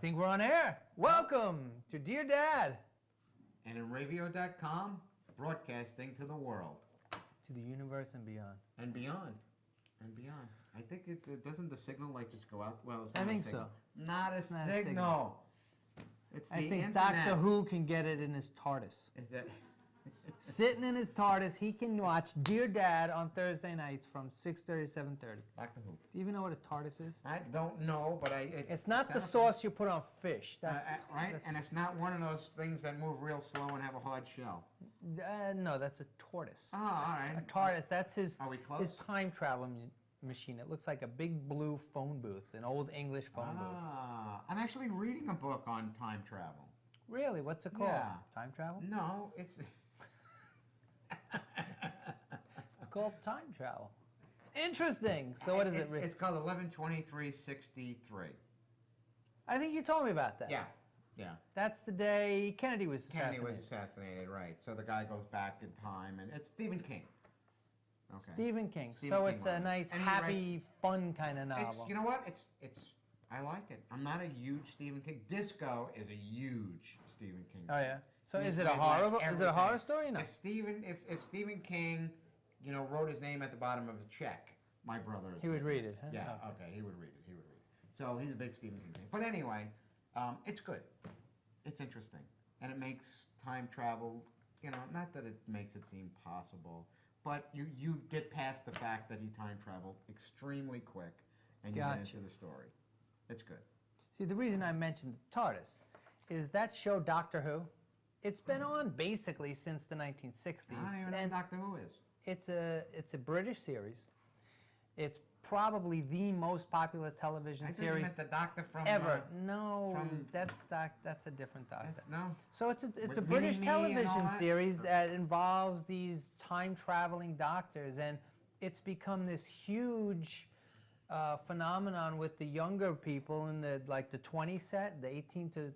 think we're on air. Welcome to Dear Dad. And in radio.com, broadcasting to the world. To the universe and beyond. And beyond. And beyond. I think it doesn't the signal like just go out? Well, it's not I think a signal. so. Not a signal. It's the I think internet. Doctor Who can get it in his TARDIS. Is that Sitting in his TARDIS, he can watch Dear Dad on Thursday nights from 6:30 to 7:30. Doctor Who? Do you even know what a TARDIS is? I don't know, but It's not the sauce you put on fish. That's, right? And it's not one of those things that move real slow and have a hard shell. No, that's a tortoise. Oh, all right. A TARDIS, that's his, Are we close? his time travel machine. It looks like a big blue phone booth, an old English phone booth. I'm actually reading a book on time travel. Really? What's it called? Yeah. Time travel? No, it's... It's called time travel. Interesting. So what is it? It's called 11/23/63. I think you told me about that. Yeah. That's the day Kennedy was assassinated. Kennedy was assassinated, right. So the guy goes back in time, and it's Stephen King. Okay. Stephen King. Stephen So King it's wrote a it. nice, And he happy, fun kind of novel. You know what? I like it. I'm not a huge Stephen King. Disco is a huge Stephen King. Oh yeah. So He's is it a read, horror? like, Is it a horror everything. story? No. If Stephen King, wrote his name at the bottom of a check, my brother. He would read it. Huh? Yeah. Oh. Okay. He would read it. So he's a big Stephen King fan. But anyway, it's good. It's interesting, and it makes time travel. Not that it makes it seem possible, but you get past the fact that he time traveled extremely quick, and you get into the story. It's good. See, the reason I mentioned TARDIS is that show Doctor Who. It's been on basically since the 1960s. I don't even know what Doctor Who is. It's a British series. It's probably the most popular television I thought series you meant the doctor from ever. No, from- that's a different doctor. No. So it's a With British Mini-Me and all television that? series that involves these time traveling doctors, and it's become this huge phenomenon with the younger people in the 20 set, the 18 to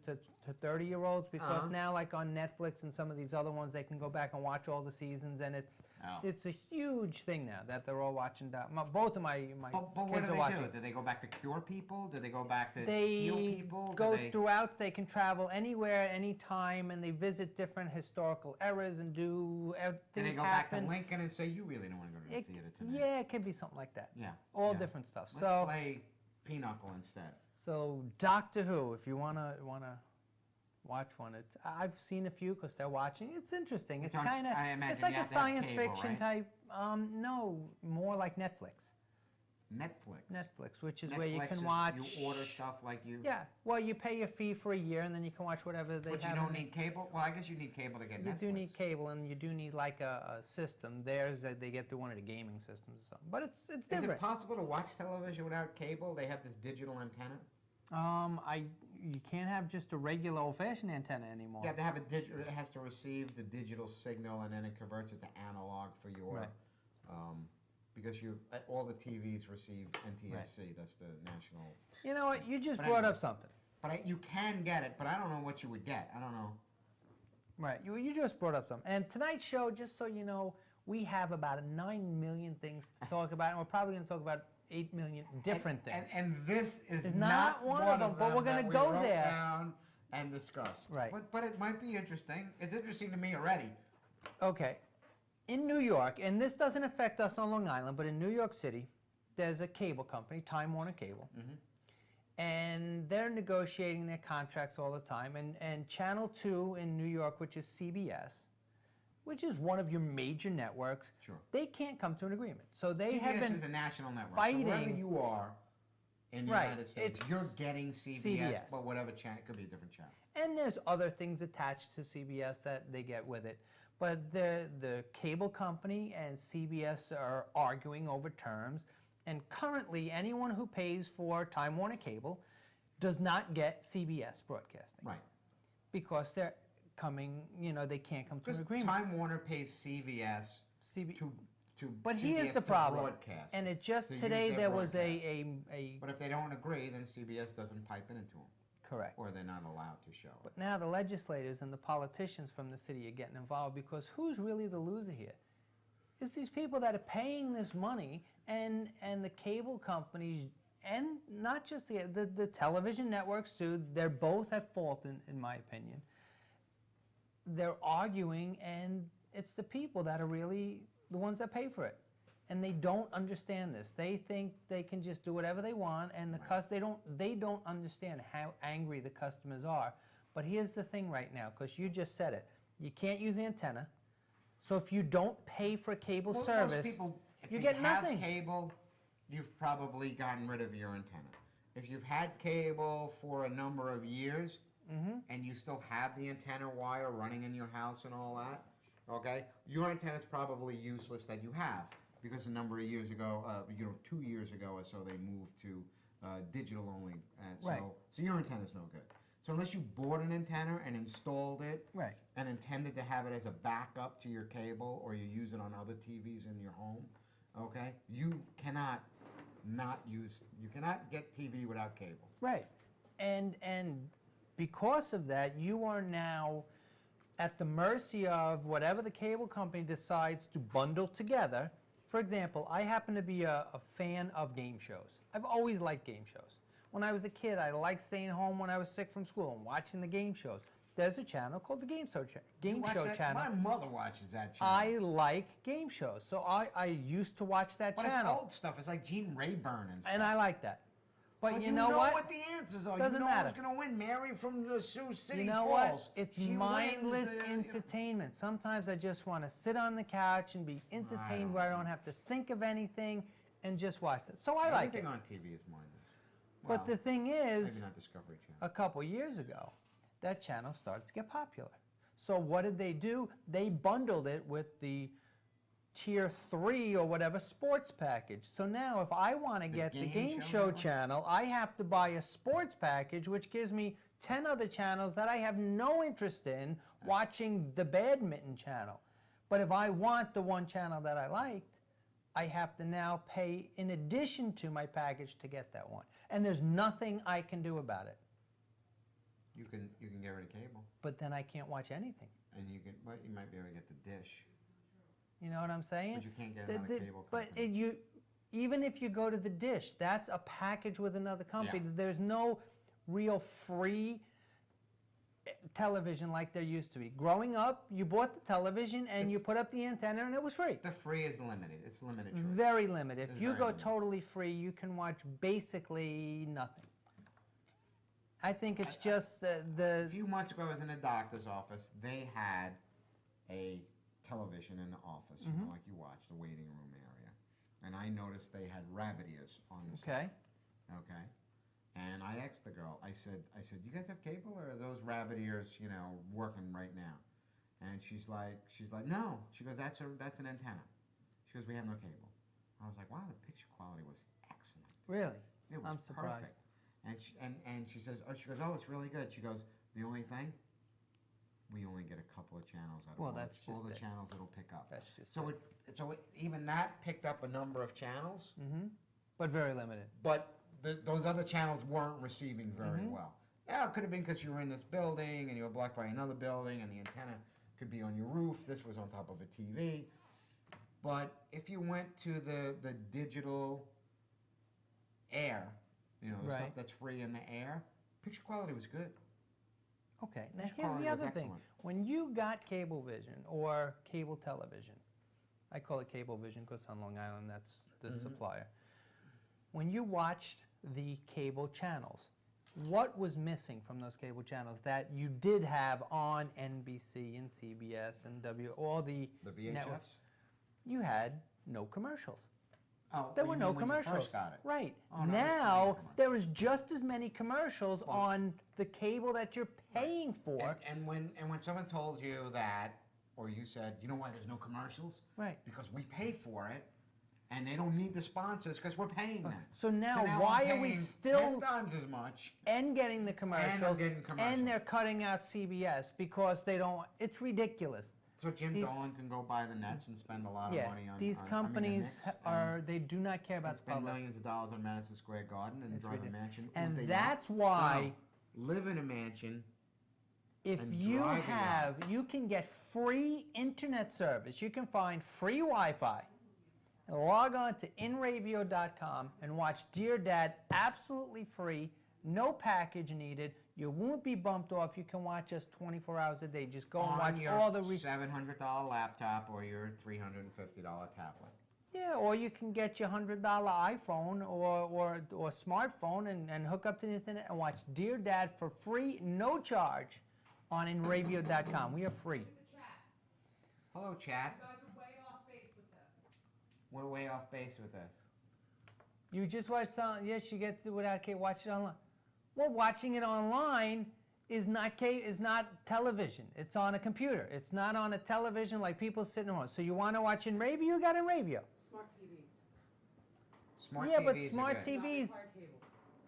30-year-olds, because now like on Netflix and some of these other ones, they can go back and watch all the seasons, and it's a huge thing now that they're all watching. Both of my But what kids do are they watching. do? Do they go back to cure people? Do they go back to They heal people? go throughout. They can travel anywhere, anytime, and they visit different historical eras and do things And they go back to Lincoln and say, "You really don't want to go to the theater tonight." Yeah, it can be something like that. Yeah. All yeah. different stuff. Let's play Pinochle instead. So Doctor Who, if you wanna watch one, I've seen a few because they're watching. It's interesting. It's kind of it's like a science fiction type. No, more like Netflix. Netflix, which is where you can watch. You order stuff like you. Yeah. Well, you pay your fee for a year, and then you can watch whatever they have. But you don't need cable. Well, I guess you need cable to get Netflix. You do need cable, and you do need like a system. Theirs they get through one of the gaming systems or something. But it's different. Is it possible to watch television without cable? They have this digital antenna. You can't have just a regular old-fashioned antenna anymore. You have to have a digital. It has to receive the digital signal, and then it converts it to analog for your. Right. Because all the TVs receive NTSC. Right. That's the national. You know what? You just brought up something. But you can get it, but I don't know what you would get. I don't know. Right. You just brought up something. And tonight's show, just so you know, we have about 9 million things to talk about, and we're probably going to talk about 8 million different things. And this is not one of them, but we're going to go there down and discuss. Right. But it might be interesting. It's interesting to me already. Okay. In New York, and this doesn't affect us on Long Island, but in New York City, there's a cable company, Time Warner Cable, and they're negotiating their contracts all the time. And Channel 2 in New York, which is CBS, which is one of your major networks, they can't come to an agreement. So they have been CBS is a national network. fighting. So wherever you are in the United States, you're getting CBS, but whatever channel, it could be a different channel. And there's other things attached to CBS that they get with it. But the cable company and CBS are arguing over terms, and currently anyone who pays for Time Warner Cable does not get CBS broadcasting. Right. Because they're coming, they can't come to an agreement. Time Warner pays CBS to But CBS here's the to problem. broadcast. And it just today there was a But if they don't agree, then CBS doesn't pipe it into them. Correct. Or they're not allowed to show it. But now the legislators and the politicians from the city are getting involved, because who's really the loser here? It's these people that are paying this money, and the cable companies and not just the television networks too, they're both at fault in my opinion. They're arguing, and it's the people that are really the ones that pay for it. And they don't understand this. They think they can just do whatever they want, and they don't understand how angry the customers are. But here's the thing right now, because you just said it. You can't use antenna. So if you don't pay for cable service, most people, if you they get have nothing. cable, you've probably gotten rid of your antenna. If you've had cable for a number of years, and you still have the antenna wire running in your house and all that, okay, your antenna is probably useless that you have, because a number of years ago, 2 years ago or so, they moved to digital only, and so your antenna is no good. So unless you bought an antenna and installed it, and intended to have it as a backup to your cable, or you use it on other TVs in your home, okay, you cannot get TV without cable. Right, and because of that, you are now at the mercy of whatever the cable company decides to bundle together. For example, I happen to be a fan of game shows. I've always liked game shows. When I was a kid, I liked staying home when I was sick from school and watching the game shows. There's a channel called the Game Show Channel. My mother watches that channel. I like game shows, so I used to watch that channel. But it's old stuff. It's like Gene Rayburn and stuff. And I like that. But you know what? what the answers are. Doesn't matter. Who's going to win. Mary from the Sioux City You know Falls. what? It's She mindless wins entertainment. Sometimes I just want to sit on the couch and be entertained where I don't have to think of anything and just watch it. So I like it. Everything on TV is mindless. But the thing is, maybe not Discovery Channel. a couple years ago, that channel started to get popular. So what did they do? They bundled it with the Tier 3 or whatever sports package. So now if I want to get the Game Show channel, I have to buy a sports package, which gives me 10 other channels that I have no interest in watching the badminton channel. But if I want the one channel that I liked, I have to now pay in addition to my package to get that one. And there's nothing I can do about it. You can get rid of cable. But then I can't watch anything. And you might be able to get the dish. You know what I'm saying? But you can't get another cable company. But even if you go to the dish, that's a package with another company. Yeah. There's no real free television like there used to be. Growing up, you bought the television and you put up the antenna and it was free. The free is limited. It's limited. Very limited. If you go totally free, you can watch basically nothing. I think it's just the... A few months ago, I was in a doctor's office. They had a television in the office, like you watch, the waiting room area. And I noticed they had rabbit ears on the side. Okay. And I asked the girl, I said, you guys have cable, or are those rabbit ears, working right now? And she's like, no. She goes, that's an antenna. She goes, we have no cable. I was like, wow, the picture quality was excellent. Really? It was I'm surprised. Perfect. And she says, she goes, oh, it's really good. She goes, the only thing, we only get a couple of channels out of all the channels it'll pick up. That's just so even that picked up a number of channels. But very limited. But those other channels weren't receiving very well. Yeah, it could have been because you were in this building and you were blocked by another building and the antenna could be on your roof. This was on top of a TV. But if you went to the digital air, the stuff that's free in the air, picture quality was good. Okay, now here's the other thing. When you got Cablevision or cable television, I call it Cablevision because on Long Island that's the supplier. When you watched the cable channels, what was missing from those cable channels that you did have on NBC and CBS and all the VHFs? networks? You had no commercials. Oh, there were no commercials. When you first got it. Right. Oh, no, now, there is just as many commercials on the cable that you're paying for. And when someone told you that, or you said, you know why there's no commercials? Right. Because we pay for it, and they don't need the sponsors because we're paying them. So now why are we still 10 times as much and getting the commercials, and they're cutting out CBS because they don't? It's ridiculous. So Jim Dolan can go buy the nets and spend a lot of money on these companies they do not care about the public. Spend millions of dollars on Madison Square Garden and drive a mansion. And that's why live in a mansion. If you can get free internet service. You can find free Wi-Fi log on to inravio.com and watch Dear Dad absolutely free, no package needed. You won't be bumped off. You can watch us 24 hours a day. Just go and watch your all the $700 laptop or your $350 tablet. Yeah, or you can get your $100 iPhone or smartphone and hook up to the internet and watch Dear Dad for free, no charge, on inravio.com. We are free. Hello, chat. You guys are way off base with this. We're way off base with this. You just watch something. Yes, you get to without watch it online. Well, watching it online is not television. It's on a computer. It's not on a television like people sitting at home. So you want to watch Inravio? You got Inravio. Smart TVs. Smart Yeah, TVs but are smart good. Not TVs. require cable.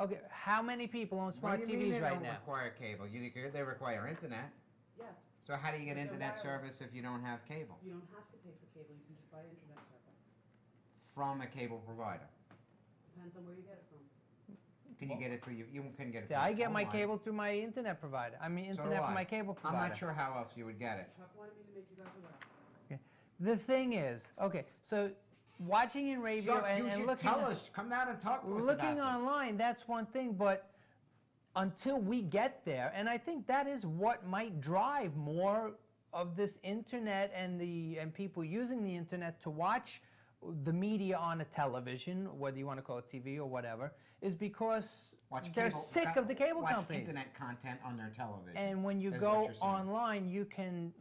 Okay, how many people own What smart do you mean TVs they right don't now? require cable? They require internet. Yes. So how do you get But they're internet wireless. service if you don't have cable? You don't have to pay for cable. You can just buy internet service. From a cable provider. Depends on where you get it from. Can you get it through you couldn't get it through Yeah, I your get my phone line. cable through my internet provider. I mean, So internet do from I. my cable I'm provider. not sure how else you would get it. Chuck wanted me to make you guys aware. The thing is, okay, so watching Inravio Chuck, you and should looking tell us. Come down and talk to us looking about this. online, that's one thing, but until we get there, and I think that is what might drive more of this internet and people using the internet to watch the media on a television, whether you want to call it TV or whatever, is because they're sick of the cable watch companies. internet content on their television. And when you is what go you're saying. online, you can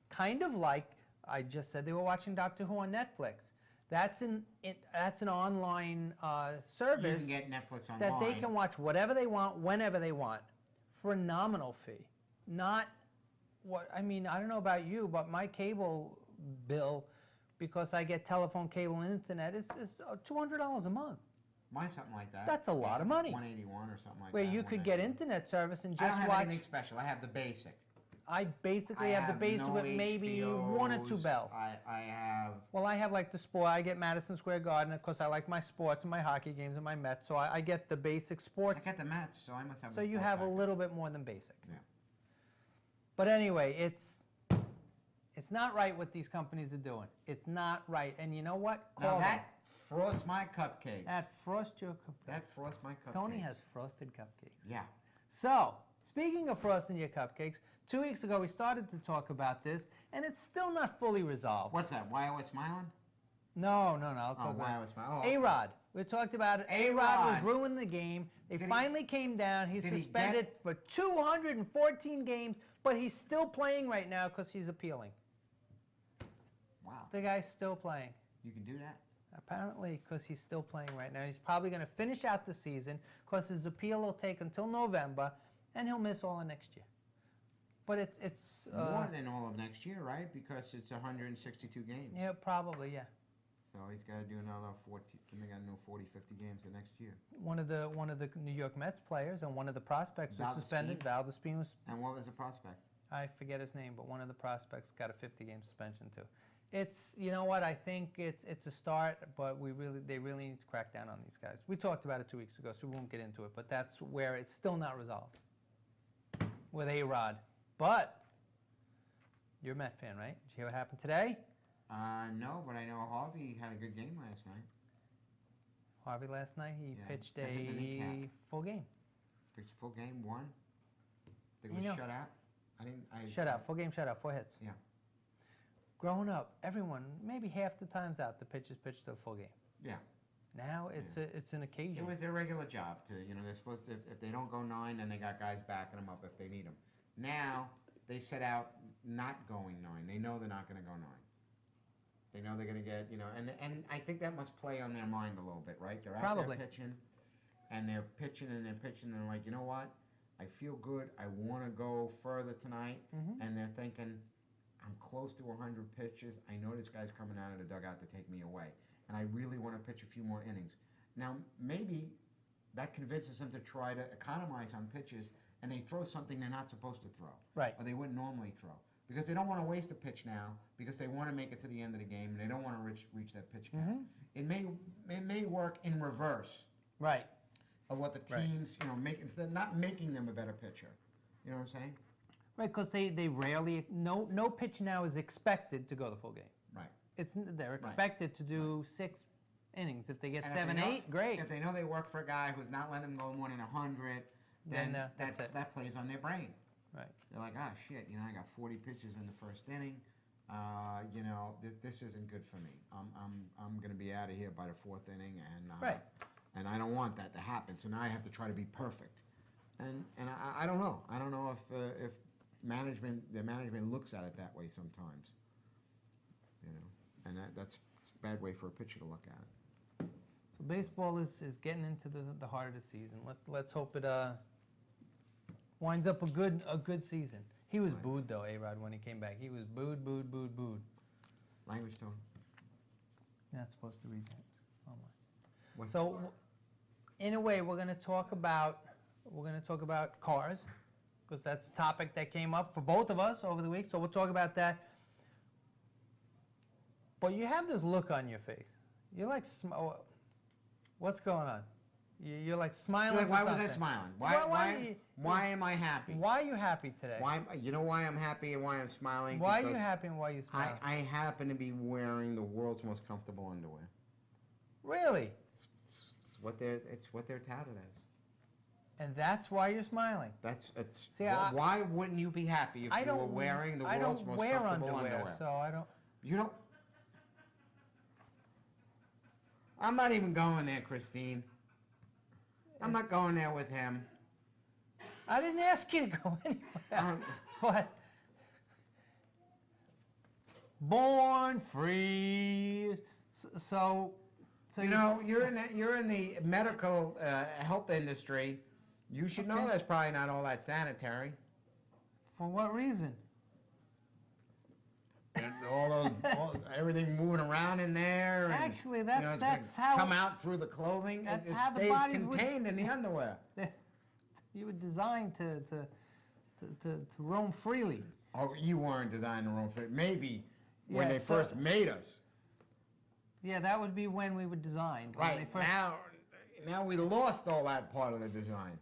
kind of like I just said they were watching Doctor Who on Netflix. That's an online service You can get Netflix online. that they can watch whatever they want, whenever they want, for a nominal fee. Not what I mean. I don't know about you, but my cable bill, because I get telephone, cable, and internet, is $200 a month. Mine's something like that. That's a lot of money. 181 or something like Where that. you could get 181. internet service and I just don't have watch. anything special. I have the basic. I basically have the basic no with maybe one or two HBOs. bells. I have. Well, I have like the sport. I get Madison Square Garden because I like my sports and my hockey games and my Mets. So I get the basic sports. I got the Mets, so I must have. So the you sport have a package. little bit more than basic. Yeah. But anyway, it's not right what these companies are doing. It's not right. And you know what? Now Call them. that frosts my cupcakes. That frost your That frosts my cupcakes. Tony has frosted cupcakes. Yeah. So, speaking of frosting your cupcakes, 2 weeks ago we started to talk about this, and it's still not fully resolved. What's that? Why I was smiling? No. I'll Oh, talk why I about was smiling. Oh. A-Rod. We talked about it. A-Rod. A-Rod was ruining the game. They Did he- finally came down. He's did he suspended get- for 214 games, but he's still playing right now because he's appealing. Wow. The guy's still playing. You can do that? Apparently, because he's still playing right now. He's probably going to finish out the season because his appeal will take until November, and he'll miss all of next year. But it's More than all of next year, right? Because it's 162 games. yeah, probably, yeah. So he's got to do another 40. They got to do 40, 50 games the next year. One of the New York Mets players and one of the prospects was suspended. Valdespin? Valdespin was, And what was the prospect? I forget his name, but one of the prospects got a 50-game suspension too. It's, you know what, I think it's a start, but they really need to crack down on these guys. We talked about it 2 weeks ago, so we won't get into it, but that's where it's still not resolved with A-Rod. But you're a Met fan, right? Did you hear what happened today? No, but I know Harvey had a good game last night. Harvey last night, he Yeah, pitched I hit the a kneecap. full game. Pitched a full game, won. They You was know- shut out. Shutout, full game shutout, 4 hits. Yeah. Growing up, everyone, maybe half the times out, the pitchers pitched a full game. Yeah. Now it's an occasion. It was their regular job to, they're supposed to, if they don't go 9, then they got guys backing them up if they need them. Now, they set out not going 9. They know they're not going to go 9. They know they're going to get, and I think that must play on their mind a little bit, right? They're out Probably. there pitching, and they're pitching, and they're like, you know what? I feel good. I want to go further tonight. Mhm. And they're thinking, I'm close to 100 pitches. I know this guy's coming out of the dugout to take me away. And I really want to pitch a few more innings. Now, maybe that convinces them to try to economize on pitches, and they throw something they're not supposed to throw. Right. Or they wouldn't normally throw. Because they don't want to waste a pitch now, because they want to make it to the end of the game, and they don't want to reach that pitch count. Mhm. It may work in reverse Right. of what the Right. teams, instead of not making them a better pitcher. You know what I'm saying? Right, because they rarely, no pitch now is expected to go the full game. Right. They're expected to do 6 innings. If they get And 7, if they know- 8, great. If they know they work for a guy who's not letting them go more than 100, then that's it. that plays on their brain. Right. They're like, oh shit, I got 40 pitches in the first inning. This isn't good for me. I'm going to be out of here by the 4th inning, Right. and I don't want that to happen. So now I have to try to be perfect. And I don't know. I don't know if the management looks at it that way sometimes. And that's a bad way for a pitcher to look at it. So baseball is getting into the heart of the season. Let's hope it winds up a good season. He was Right. booed though, A-Rod, when he came back. He was booed. Language, Tony. You're not supposed to read that online. What? So, in a way, we're going to talk about cars, because that's a topic that came up for both of us over the week. So we'll talk about that. But you have this look on your face. You're like, what's going on? You're like smiling. Like, for why was I something. smiling? Why Why am I happy? Why are you happy today? You know why I'm happy and why I'm smiling? Why are you Because happy and why are you smiling? I happen to be wearing the world's most comfortable underwear. Really? It's what they're touted as. And that's why you're smiling. See, why wouldn't you be happy if you were wearing the world's most comfortable underwear? So I don't. You don't. I'm not even going there, Christine. I'm not going there with him. I didn't ask you to go anywhere. What? Born free. So you're in the medical health industry. You should know that's probably not all that sanitary. For what reason? And everything moving around in there. And, actually, that's how come out through the clothing. That's it how the stays bodies contained in the underwear. You were designed to roam freely. Oh, you weren't designed to roam free. Maybe when Yeah, they so- first made us. Yeah, that would be when we were designed. when Right they first- now we lost all that part of the design.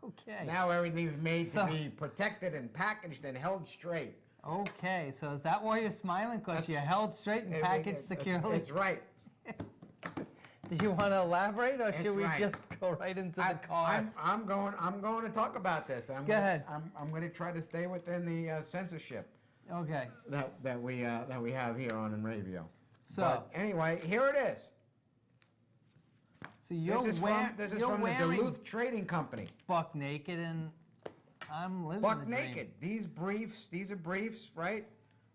Okay. Now everything's made So- to be protected and packaged and held straight. Okay, so is that why you're smiling? Because you're held straight and packaged securely? It's right. Do you want to elaborate, or should we right. just go right into the car? I'm going to talk about this. Go ahead. I'm going to try to stay within the censorship Okay. that we have here on radio. So, But anyway, here it is. so you're This is from the wearing Duluth Trading Company. buck naked, and I'm living Buck the dream. naked. These are briefs, right?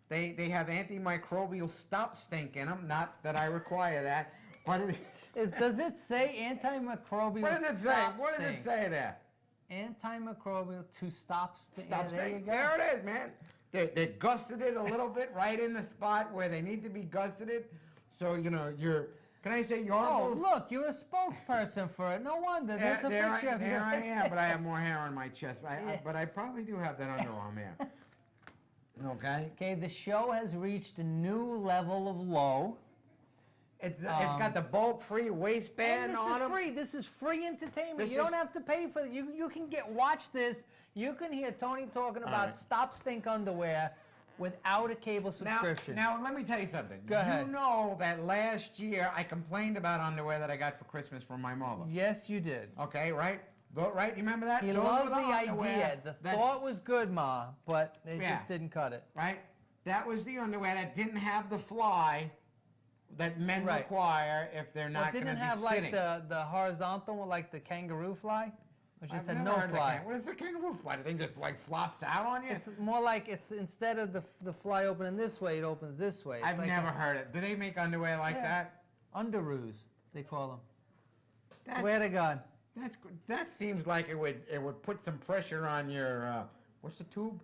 They have antimicrobial stop stink in them. Not that I require that, but Does it say antimicrobial? what does it say? stop What does it stink? say there? Antimicrobial to stop stink. Stop There you stink. go. There it is, man. They gusseted it a little bit right in the spot where they need to be gusseted. So you're. Can I say your Oh, uncles? look, you're a spokesperson for it. No wonder. There's a picture of you. There I am, but I have more hair on my chest. Yeah. But I probably do have that underarm hair. Okay. Okay, the show has reached a new level of low. It's got the bulb-free waistband And this on is them. free. This is free entertainment. This You don't is- have to pay for it. You can watch this. You can hear Tony talking about right. stop stink underwear without a cable subscription. Now let me tell you something. Go ahead. You know that last year I complained about underwear that I got for Christmas from my mother. Yes, you did. Okay, right? Right? You remember that? He Those loved were the underwear idea. The that- thought was good, Ma, but they Yeah. just didn't cut it. Right? That was the underwear that didn't have the fly that men Right. require if they're Well, not it going to didn't be have sitting. like the horizontal one, like the kangaroo fly. It just I've had never no heard of the fly. What is the kangaroo fly? The thing just like flops out on you? It's more like it's instead of the fly opening this way, it opens this way. It's I've like never heard it. Do they make underwear like Yeah. that? Underoos, they call them. That's, Swear to God. that seems like it would put some pressure on your what's the tube?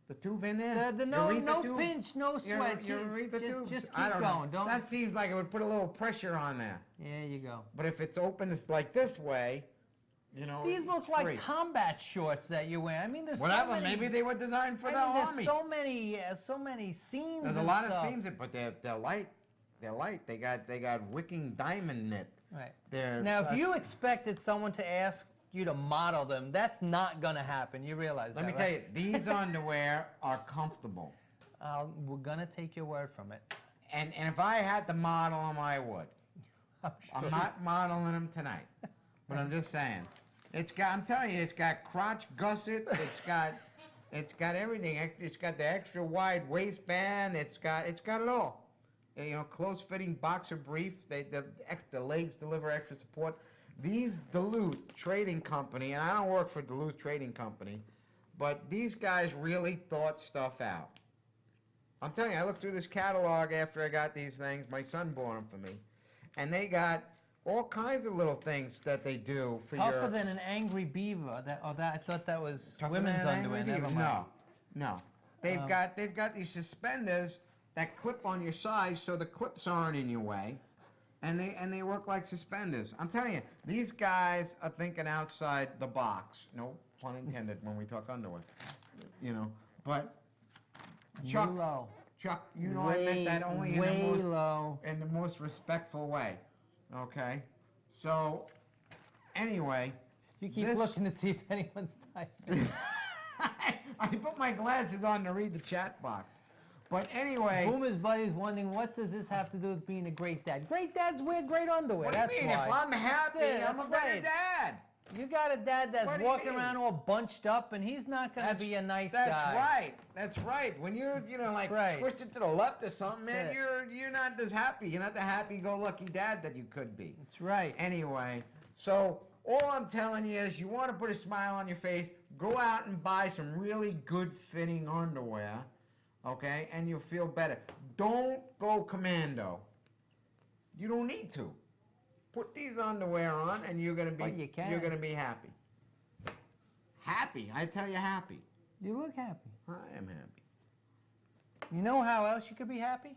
The tube in there? The no Urethra tube? pinch, no sweat. Your urethra tubes? Just I keep don't going. know. That seems like it would put a little pressure on there. There you go. But if it's open like this way, These look it's like free. combat shorts that you wear. I mean, there's Whatever. so many. Maybe they were designed for I the mean, army. there's so many seams. There's a and lot stuff. of seams, but they're light. They're light. They got wicking diamond knit. Right. They're Now, if you expected someone to ask you to model them. That's not going to happen. You realize Let that, me tell right? you, these underwear are comfortable. We're going to take your word from it. And if I had to model them, I would. I'm I'm sure. not modeling them tonight, but I'm just saying. I'm telling you, it's got crotch gusset. It's got everything. It's got the extra wide waistband. It's got it all. You know, close-fitting boxer briefs. The legs deliver extra support. These Duluth Trading Company, and I don't work for Duluth Trading Company, but these guys really thought stuff out. I'm telling you, I looked through this catalog after I got these things. My son bought them for me. And they got all kinds of little things that they do for Tougher than an angry beaver. I thought that was Tougher women's than an underwear. angry Never beaver? mind. No. They've got these suspenders that clip on your sides so the clips aren't in your way. And they work like suspenders. I'm telling you, these guys are thinking outside the box. No pun intended when we talk underwear. You know, but Chuck, Low. Chuck, you know I meant that only way low. in the most respectful way. Okay? So, anyway. You keep this- looking to see if anyone's typing. I put my glasses on to read the chat box. But anyway. Boomer's buddy's wondering, what does this have to do with being a great dad? Great dads wear great underwear. What do That's you mean? why. If I'm happy, That's it, I'm a that's better right. dad. You got a dad that's What do you walking mean? around all bunched up, and he's not going to be a nice That's guy. right. That's right. When you're, like Right. twisted to the left or something, man, That's you're not as happy. You're not the happy-go-lucky dad that you could be. That's right. Anyway, so all I'm telling you is, you want to put a smile on your face, go out and buy some really good-fitting underwear, okay, and you'll feel better. Don't go commando. You don't need to. Put these underwear on, and you're gonna be But you can. you're gonna be happy. Happy, I tell you, happy. You look happy. I am happy. You know how else you could be happy?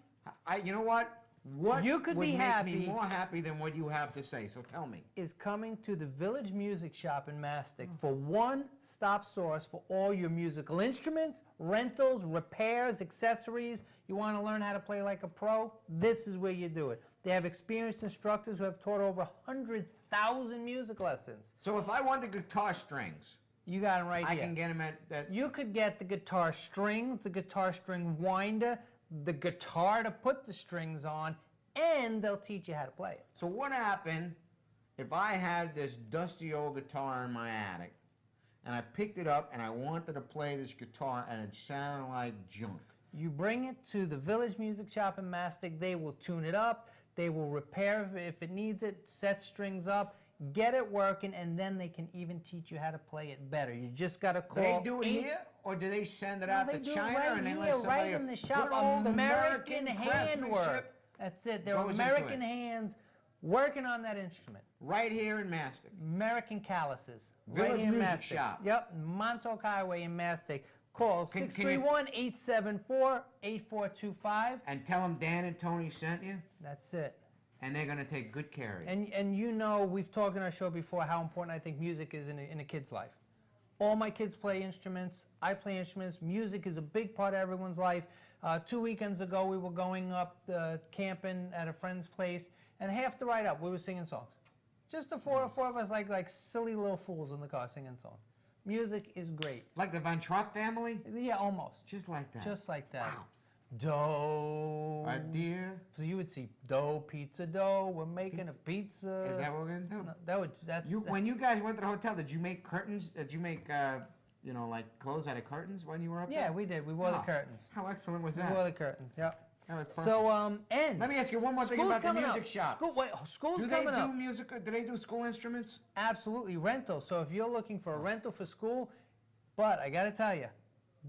You know what? What You could would be make happy. me more happy than what you have to say? So tell me. Is coming to the Village Music Shop in Mastic for one-stop source for all your musical instruments, rentals, repairs, accessories. You want to learn how to play like a pro? This is where you do it. They have experienced instructors who have taught over 100,000 music lessons. So if I want the guitar strings, You got them right I here. can get them at that. You could get the guitar strings, the guitar string winder, the guitar to put the strings on, and they'll teach you how to play it. So what happened if I had this dusty old guitar in my attic, and I picked it up and I wanted to play this guitar and it sounded like junk? You bring it to the Village Music Shop in Mastic. They will tune it up. They will repair if it needs it, set strings up, get it working, and then they can even teach you how to play it better. You just got to Do call. they do it here, or do they send it No, out they to do it China right and then here, let somebody right in the shop. good old American handwork. craftsmanship That's it. They're goes into American it. hands working on that instrument. right here in Mastic? American calluses. Village right here in Music Mastic. Shop. Yep, Montauk Highway in Mastic. Call Can you- 631-874-8425. And tell them Dan and Tony sent you, That's it. and they're going to take good care of you. And you know, we've talked in our show before how important I think music is in a kid's life. All my kids play instruments. I play instruments. Music is a big part of everyone's life. 2 weekends ago, we were going up camping at a friend's place, and half the ride up, we were singing songs. Just the four of us, like silly little fools in the car singing songs. Music is great. Like the Von Trapp family? Yeah, almost. Just like that. Just like that. Wow. Dough. Dear, So you would see dough, pizza dough. We're making a pizza. is that what we're going to do? No, that's When you guys went to the hotel, did you make curtains? Did you make, like clothes out of curtains when you were up there? Yeah, we did. We wore the Oh, curtains. How excellent was We that? wore the curtains. Yep. That was perfect. So and Let me ask you one more thing school's about the coming music up. shop. School's Do they coming do up. music? Do they do school instruments? Absolutely, rental. So if you're looking for a rental for school, but I got to tell you,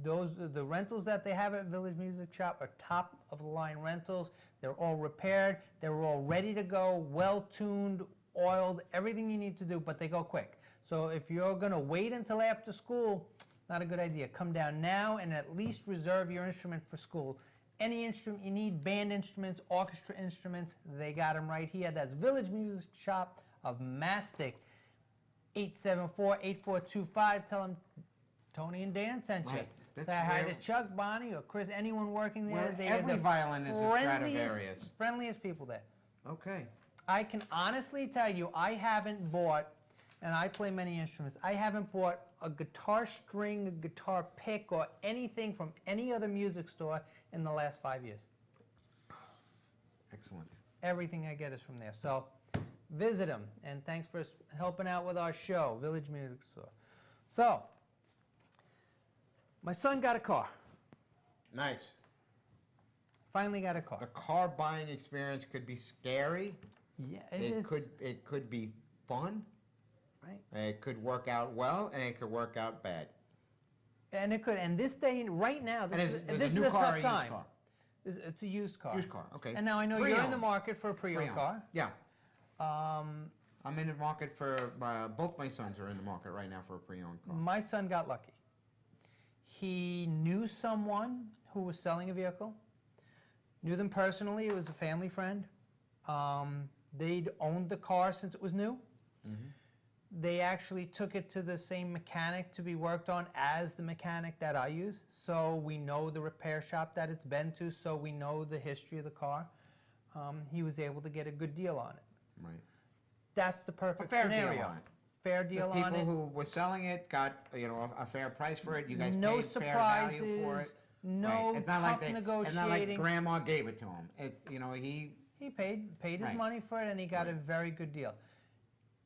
the rentals that they have at Village Music Shop are top of the line rentals. They're all repaired. They're all ready to go, well tuned, oiled, everything you need to do. But they go quick. So if you're gonna wait until after school, not a good idea. Come down now and at least reserve your instrument for school. Any instrument you need, band instruments, orchestra instruments, they got them right here. That's Village Music Shop of Mastic. 874-8425. Tell them Tony and Dan sent you. Right. That's Say hi where- to Chuck, Bonnie, or Chris, anyone working there. Where They are every the violinist is Stradivarius. friendliest people there. Okay. I can honestly tell you, I haven't bought and I play many instruments. I haven't bought a guitar string, a guitar pick, or anything from any other music store in the last 5 years. Excellent. Everything I get is from there. So visit them, and thanks for helping out with our show, Village Music Store. So, my son got a car. Nice. Finally got a car. The car buying experience could be scary. Yeah, It could be fun. Right. It could work out well, and it could work out bad. And it could. And this day, right now, this Is is a new a car or tough a used time. car? It's a used car. Used car, okay. And now I know you're in the Pre-owned. market for a pre-owned Pre-owned. car. Yeah. Um, I'm in the market for, both my sons are in the market right now for a pre-owned car. my son got lucky. He knew someone who was selling a vehicle. Knew them personally. It was a family friend. They'd owned the car since it was new. Mm-hmm. They actually took it to the same mechanic to be worked on as the mechanic that I use. So we know the repair shop that it's been to, so we know the history of the car. He was able to get a good deal on it. Right. That's the perfect fair scenario. deal on it. Fair deal The on it. people who were selling it got, a fair price for it. You guys No paid fair value for surprises, it. no Right. It's not tough like it's not like negotiating. grandma gave it to him. It's, He paid his Right. money for it, and he got a Right. very good deal.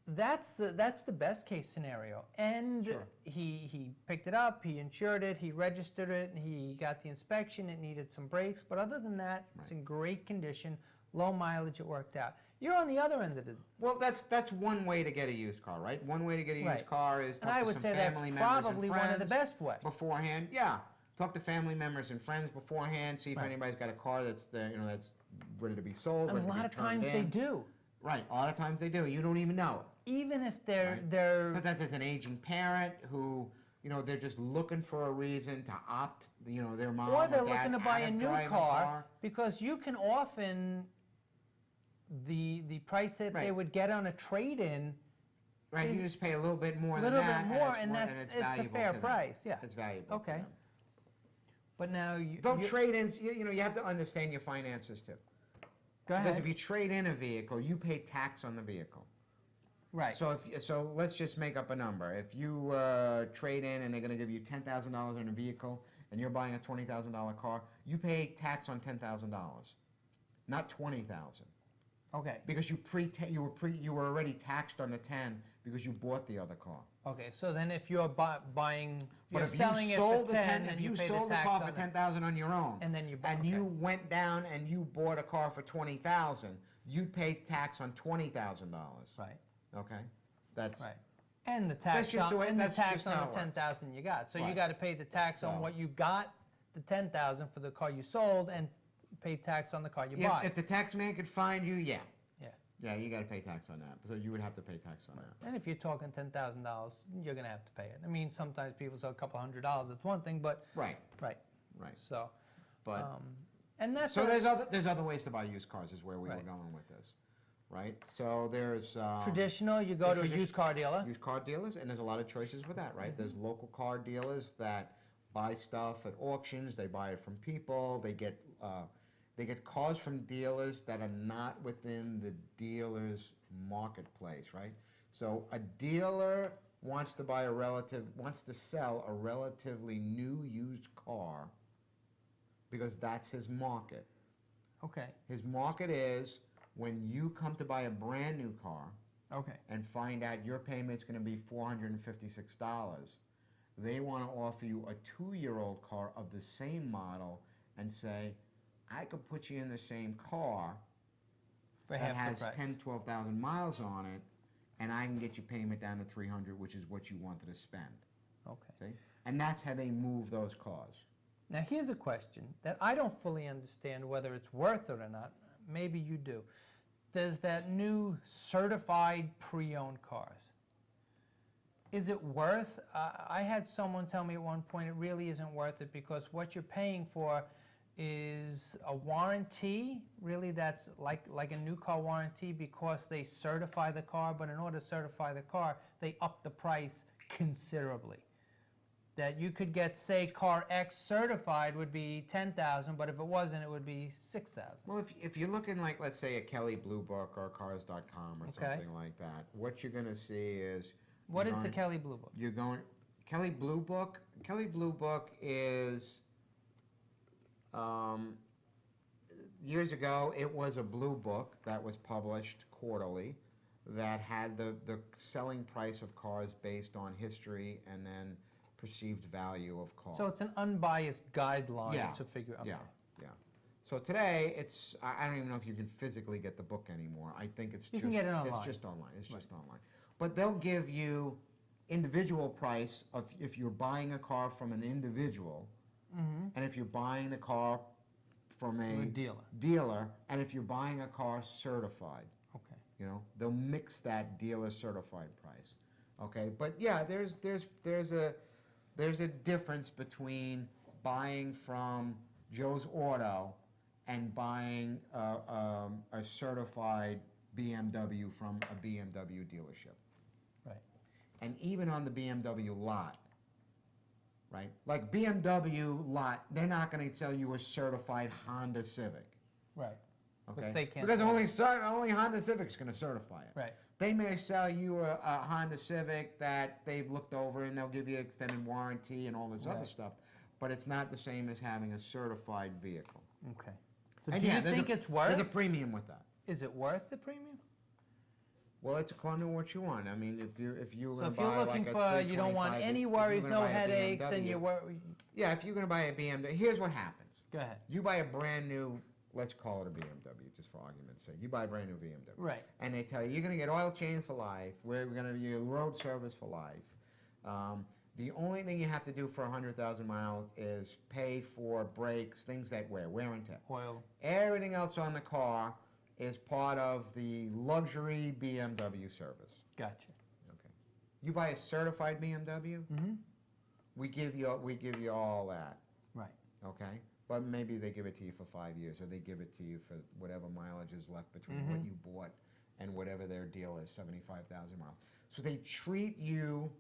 That's the best case scenario. And Sure. he picked it up, he insured it, he registered it, he got the inspection. It needed some brakes, but other than that, it's in great condition, low mileage. It worked out. You're on the other end of it. well, that's one way to get a used car, right? One way to get a used Right. car is And talk I to would some say that's family members probably and one of the friends best ways. beforehand. Yeah, talk to family members and friends beforehand. See if Right. anybody's got a car that's that's ready to be sold. And a ready to lot be of times turned they in. do. Right, a lot of times they do. You don't even know it. Even if they're Right. Sometimes it's an aging parent who, they're just looking for a reason to opt, their mom or they're or dad looking to buy out a of new driving car, because you can often the price that they Right. would get on a trade-in, Right, is you just pay a little bit more a than little that. bit more, it's and more- that's it's it's a valuable fair to them. price. Yeah. It's valuable. Okay. To them. But now you Though you- trade-ins, you have to understand your finances too. go Because ahead. if you trade in a vehicle, you pay tax on the vehicle. Right. So let's just make up a number. If you trade in and they're going to give you $10,000 on a vehicle, and you're buying a $20,000 car, you pay tax on $10,000, not $20,000, Okay. because you were already taxed on the 10 because you bought the other car. Okay. So then, if you're buying, But you're if selling you it sold for the 10, if and you pay sold the the tax car for on it, $10,000 on your own, and then you and okay. you went down and you bought a car for $20,000, you pay tax on $20,000. Right. Okay, that's Right. And the tax just the way- and the that's tax just on how the it works. 10,000 you got. So you Right. got to pay the tax on So- what you got, the 10,000 for the car you sold, and pay tax on the car you bought. If the tax man could find you, Yeah. yeah, you got to pay tax on that. So you would have to pay tax on that. And if you're talking $10,000, you're going to have to pay it. I mean, sometimes people say a couple $100. It's one thing, but Right, right. right. So, But and that's so a- there's other ways to buy used cars is where we were Right. going with this, right? So there's traditional. You go to a tradition- used car dealer. used car dealers, and there's a lot of choices with that, right? Mm-hmm. There's local car dealers that buy stuff at auctions. They buy it from people. They get cars from dealers that are not within the dealer's marketplace, right? So a dealer wants to sell a relatively new used car because that's his market. Okay. His market is when you come to buy a brand new car Okay. and find out your payment's going to be $456, they want to offer you a 2-year-old car of the same model and say, I could put you in the same car For that half has the price. 12,000 miles on it, and I can get your payment down to $300, which is what you wanted to spend. Okay. See? And that's how they move those cars. Now here's a question that I don't fully understand whether it's worth it or not. Maybe you do. There's that new certified pre-owned cars. Is it worth? I had someone tell me at one point it really isn't worth it because what you're paying for is a warranty. Really, that's like a new car warranty because they certify the car. But in order to certify the car, they up the price considerably. That you could get, say, car X certified would be $10,000, but if it wasn't, it would be $6,000. Well, if you're looking let's say, a Kelley Blue Book or Cars.com or Okay. something like that, what you're going to see is What You're is the going- Kelley Blue Book? You're going, Kelley Blue Book? Kelley Blue Book is, years ago, it was a blue book that was published quarterly that had the selling price of cars based on history and then perceived value of cars. So it's an unbiased guideline Yeah, to figure out. Yeah, yeah. So today, I don't even know if you can physically get the book anymore. I think it's You can get it online. It's just online. It's just online. But they'll give you individual price of if you're buying a car from an individual, Mm-hmm. and if you're buying the car from A a dealer. and if you're buying a car certified. Okay. You know, they'll mix that dealer certified price. Okay, but yeah, there's a difference between buying from Joe's Auto and buying a certified BMW from a BMW dealership. Right. And even on the BMW lot, right? Like BMW lot, they're not going to sell you a certified Honda Civic. Right. Okay? they can't because sell only Honda Civic's going to certify it. Right. They may sell you a Honda Civic that they've looked over and they'll give you extended warranty and all this other Right. stuff, but it's not the same as having a certified vehicle. Okay. So And do yeah, you there's think a- it's worth? There's a premium with that. Is it worth the premium? Well, it's according to what you want. I mean, if you're So going if to you're buy looking like a for, you don't want 325, any if you're worries, gonna no buy a headaches, and BMW, you worry. yeah, if you're going to buy a BMW, here's what happens. Go ahead. You buy a brand new, let's call it a BMW, just for argument's sake. You buy a brand new BMW. Right. And they tell you, you're going to get oil change for life. We're going to give you road service for life. The only thing you have to do for 100,000 miles is pay for brakes, things that wear and tear. Oil. Everything else on the car is part of the luxury BMW service. Gotcha. Okay. You buy a certified BMW, Mm-hmm. we give you all that. Right. Okay? But maybe they give it to you for 5 years, or they give it to you for whatever mileage is left between what Mhm. you bought and whatever their deal is, 75,000 miles. So they treat you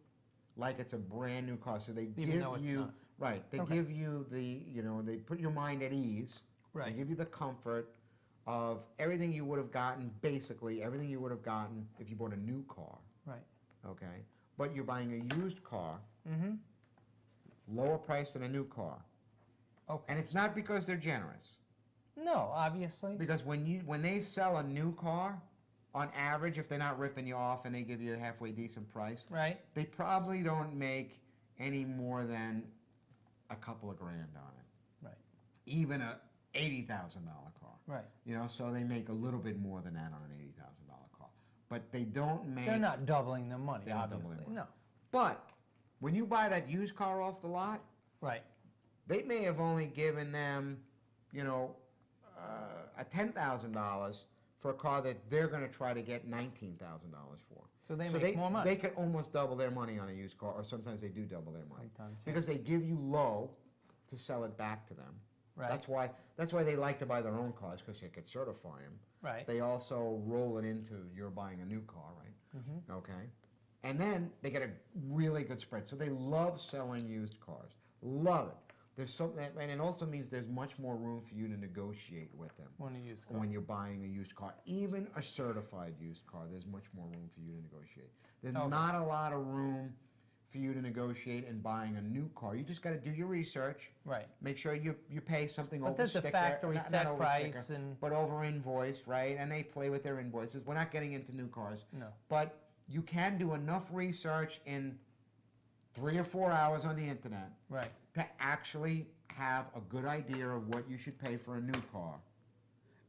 like it's a brand new car. So they Even give though it's you, not. right, they Okay. give you they put your mind at ease. They Right. give you the comfort of everything you would have gotten, basically everything you would have gotten if you bought a new car. Right. Okay? But you're buying a used car, Mm-hmm. lower price than a new car. Okay. And it's not because they're generous. No, obviously. Because when they sell a new car, on average, if they're not ripping you off and they give you a halfway decent price, Right. they probably don't make any more than a couple of grand on it. Right. Even a $80,000 car. Right. You know, so they make a little bit more than that on an $80,000 car. But they don't make. They're not doubling their money, They're not obviously. doubling their No. But when you buy that used car off the lot, Right. they may have only given them, a $10,000 for a car that they're going to try to get $19,000 for. So they make more money. They could almost double their money on a used car, or sometimes they do double their money. Sometimes, yeah. Because they give you low to sell it back to them. Right. That's why they like to buy their own cars, because they could certify them. Right. They also roll it into you're buying a new car, right? Mm-hmm. Okay. And then they get a really good spread. So they love selling used cars. Love it. There's something, and it also means there's much more room for you to negotiate with them When you use car. when you're buying a used car. Even a certified used car, there's much more room for you to negotiate. There's Okay. not a lot of room for you to negotiate in buying a new car. You just got to do your research. Right. Make sure you pay something But over there's a sticker, factory not set over price sticker, and but over invoice, right? And they play with their invoices. We're not getting into new cars, no. but you can do enough research in 3 or 4 hours on the internet Right. to actually have a good idea of what you should pay for a new car.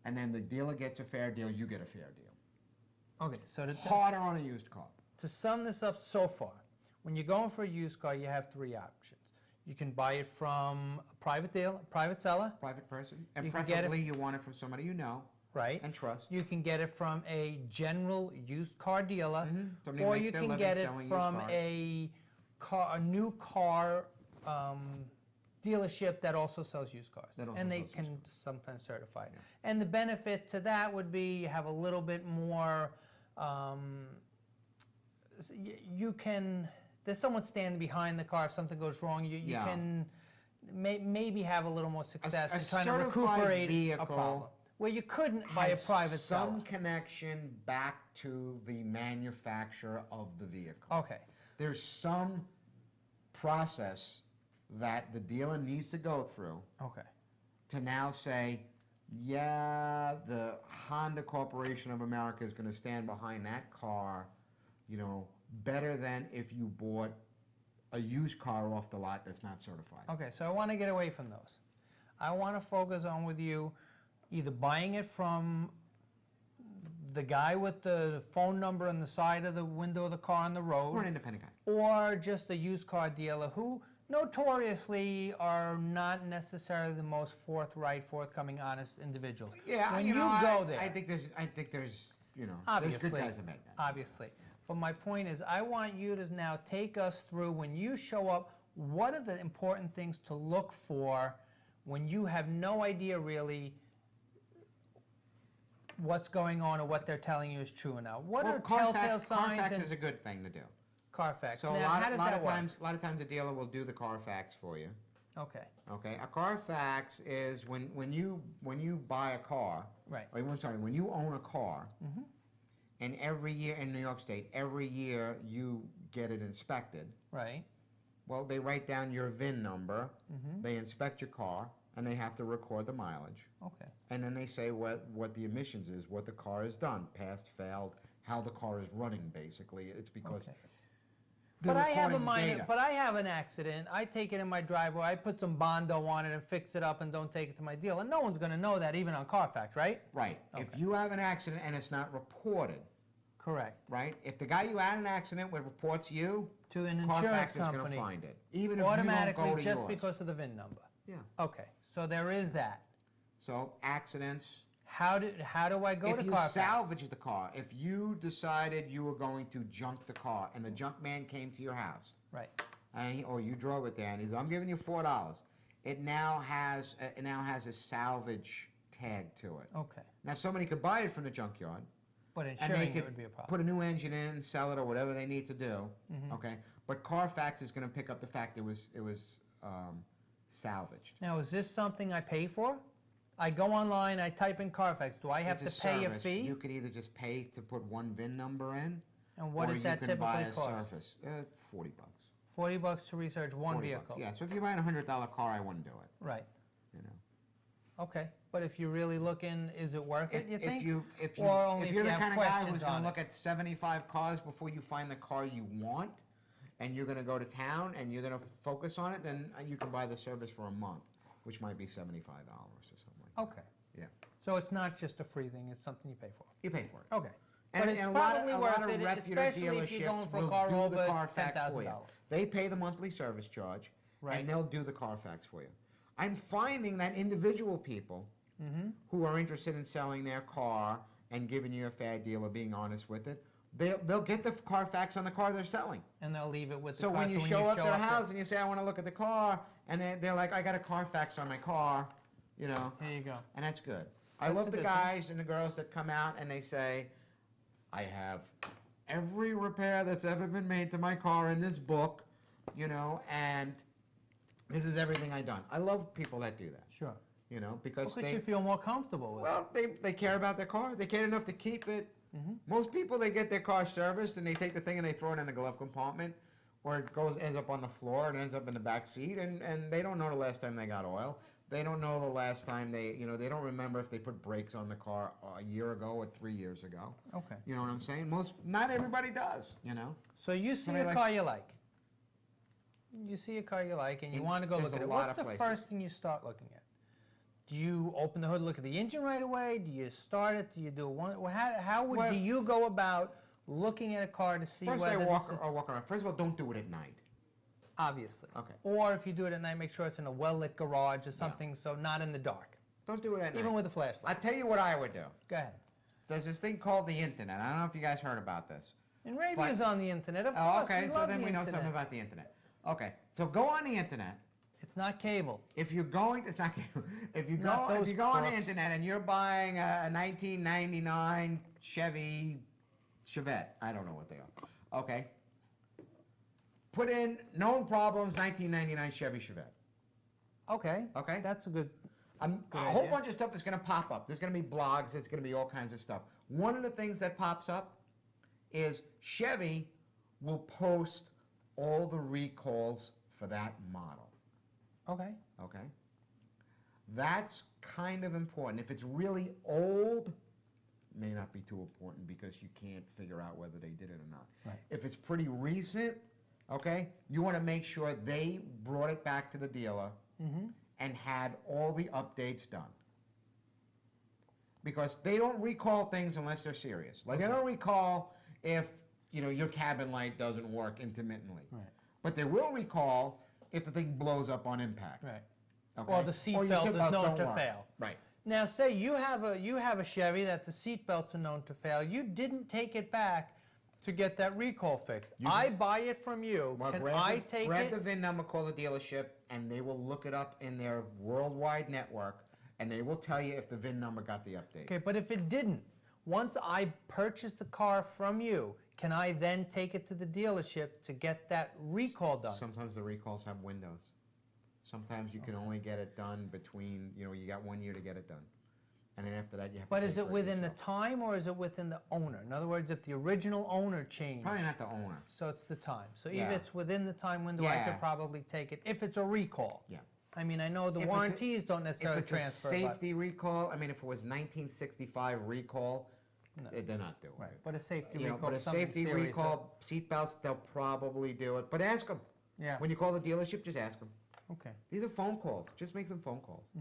And then the dealer gets a fair deal, you get a fair deal. Okay. So Harder on a used car. to sum this up so far, when you're going for a used car, you have three options. You can buy it from a private dealer, private seller, Private person. And You can get it- preferably you want it from somebody you know right? and trust. You can get it from a general used car dealer, Somebody or makes you their can living get it selling used from cars. a new car dealership that also sells used cars, That also and they sells used can sometimes certify it. Yeah. And the benefit to that would be you have a little bit more. You can. There's someone standing behind the car. If something goes wrong, you Yeah. can maybe have a little more success a in trying to certified recuperate a vehicle problem. where you couldn't by a has private some seller. connection back to the manufacturer of the vehicle. Okay, There's some process that the dealer needs to go through okay, to now say, yeah, the Honda Corporation of America is going to stand behind that car, better than if you bought a used car off the lot that's not certified. okay. So I want to get away from those. I want to focus on with you either buying it from the guy with the phone number on the side of the window of the car on the road, Or an independent guy. or just a used car dealer who notoriously are not necessarily the most forthcoming, honest individuals. Yeah, when you know, go there, I think there's, there's obviously, good guys and bad guys. obviously. But my point is, I want you to now take us through, when you show up, what are the important things to look for when you have no idea really what's going on or what they're telling you is true or not? What are telltale signs? Carfax and is a good thing to do. Carfax. So Now, a lot, how does lot that of work? times, a lot of times, a dealer will do the Carfax for you. Okay, Okay, a Carfax is when you buy a car. right. Or, when you own a car, Mhm. and every year in New York State, every year you get it inspected. Right. Well, they write down your VIN number, Mhm. they inspect your car, and they have to record the mileage. Okay. And then they say what the emissions is, what the car has done, passed, failed, how the car is running, basically. It's because Okay. they're But I have a recording minor. data. But I have an accident. I take it in my driveway. I put some Bondo on it and fix it up and don't take it to my dealer. No one's going to know that, even on Carfax, right? Right. If Okay. you have an accident and it's not reported, Correct. right? If the guy you had an accident with reports you, To an insurance Carfax is going to company, find it, even if you automatically, don't go to just yours. because of the VIN number. Yeah. Okay. So there is that. So accidents. How do I go If to you Carfax? salvage the car, if you decided you were going to junk the car and the junk man came to your house, Right. or you drove it there and he says, "I'm giving you $4," it now has a salvage tag to it. Okay. Now somebody could buy it from the junkyard But and they insuring it could would be a problem. put a new engine in, sell it, or whatever they need to do. Mhm. Okay, but Carfax is going to pick up the fact it was salvaged. Now, is this something I pay for? I go online, I type in Carfax. Do I have It's to pay a service. fee? You could either just pay to put one VIN number in, And what or does that you can buy typically a cost? service. $40. $40 to research one 40 vehicle. bucks. Yeah, so if you're buying a $100 car, I wouldn't do it. Right. You know, Okay. But if you're really looking, is it worth it, you think? if Or only if you're you the have kind of guy questions who's going on to it. look at 75 cars before you find the car you want, and you're going to go to town and you're going to focus on it, then you can buy the service for a month, which might be $75 or something like that. Okay. Yeah. So it's not just a free thing, it's something you pay for. You pay for it. Okay. And, But it's and a lot probably of worth reputable it, especially if you're going dealerships for a will car do over the Carfax for you. $10,000. They pay the monthly service charge, Right. and they'll do the Carfax for you. I'm finding that individual people Mm-hmm. who are interested in selling their car and giving you a fair deal or being honest with it, they'll get the Carfax on the car they're selling. And they'll leave it with the So car. when you show up their house and you say, I want to look at the car, and they're like, I got a Carfax on my car, Here you go. and that's good. I That's love a the good guys and the girls that come out and they say, I have every repair that's ever been made to my car in this book, and this is everything I've done. I love people that do that, Sure. because Because you feel more comfortable with it. well, they care about their car. They care enough to keep it. Mhm. Most people, they get their car serviced and they take the thing and they throw it in the glove compartment, or it ends up on the floor and ends up in the back seat, and they don't know the last time they got oil. They don't know the last time they don't remember if they put brakes on the car a year ago or 3 years ago. Okay. You know what I'm saying? Not everybody does, So you see Somebody a likes- car you like. You see a car you like and you And want to go there's look at a it. lot What's of the places. first thing you start looking at? Do you open the hood, look at the engine right away? Do you start it? Do you do one? How Well- do you go about looking at a car to see First, whether I this walk is- around. First of all, don't do it at night. obviously. Okay. Or if you do it at night, make sure it's in a well-lit garage or something, so not in the dark, Don't do it at night. even with a flashlight. I'll tell you what I would do. Go ahead. There's this thing called the internet. I don't know if you guys heard about this. And radio's on the internet, of Oh, course. okay, we so love then the we know internet. something about the internet. Okay, so go on the internet. It's not cable. If you're going, it's not. If you Not go, if those you go on the crooks. internet and you're buying a 1999 Chevy Chevette, I don't know what they are. Okay. Put in known problems 1999 Chevy Chevette. Okay. Okay. That's a good. A Good whole idea. bunch of stuff is going to pop up. There's going to be blogs. There's going to be all kinds of stuff. One of the things that pops up is Chevy will post all the recalls for that model. Okay. Okay? That's kind of important. If it's really old, may not be too important because you can't figure out whether they did it or not. Right. If it's pretty recent, okay, you want to make sure they brought it back to the dealer and had all the updates done. Because they don't recall things unless they're serious. Like, they don't recall if, you know, your cabin light doesn't work intermittently. Right. But they will recall if the thing blows up on impact. Right. Okay? Or the seat your belt is seatbelts known don't to work. fail. Right. Now, say you have a Chevy that the seat belts are known to fail. You didn't take it back to get that recall fixed. I buy it from you. Well, Can grab I the, take grab it? the VIN number, call the dealership, and they will look it up in their worldwide network, and they will tell you if the VIN number got the update. Okay, but if it didn't, once I purchased the car from you, can I then take it to the dealership to get that recall done? Sometimes the recalls have windows. Sometimes you can only get it done between, you know, you got 1 year to get it done. And then after that, you have But to is pay it for within the yourself. time or is it within the owner? In other words, if the original owner changed, Probably not the owner. so it's the time. So Yeah. if it's within the time window, I Yeah. could probably take it. If it's a recall. Yeah. I mean, I know the If it's a- warranties don't If necessarily it's transfer. a safety recall, I mean, if it was 1965 recall, No. they're not doing Right, it. but a safety You know, recall. but a something safety serious, recall, seatbelts, they'll probably do it. But ask them. Yeah. When you call the dealership, just ask them. Okay. These are phone calls. Just make some phone calls.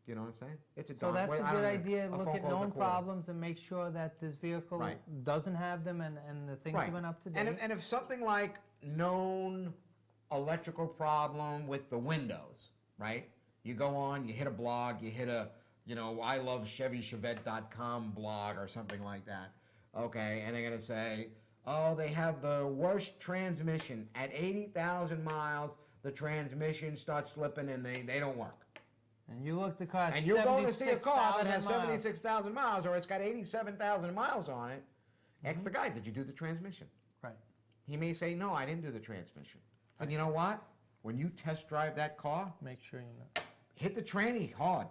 You know what I'm saying? It's a So darn- that's well, a I good don't know, idea. a Look phone at call's a known quarter. problems and make sure that this vehicle Right. doesn't have them and the things Right. have been up to And date. if something like known electrical problem with the windows, right? You go on, you hit a blog, you hit a, you know, I love ChevyChevette.com blog or something like that. Okay, and they're gonna say, oh, they have the worst transmission. At 80,000 miles, the transmission starts slipping and they don't work. And you look the car. And you're going to see a car that 76,000 has miles. 76,000 miles or it's got 87,000 miles on it. Ask the guy, did you do the transmission? Right. He may say, no, I didn't do the transmission. And you know what? When you test drive that car, Make sure you know. hit the tranny hard.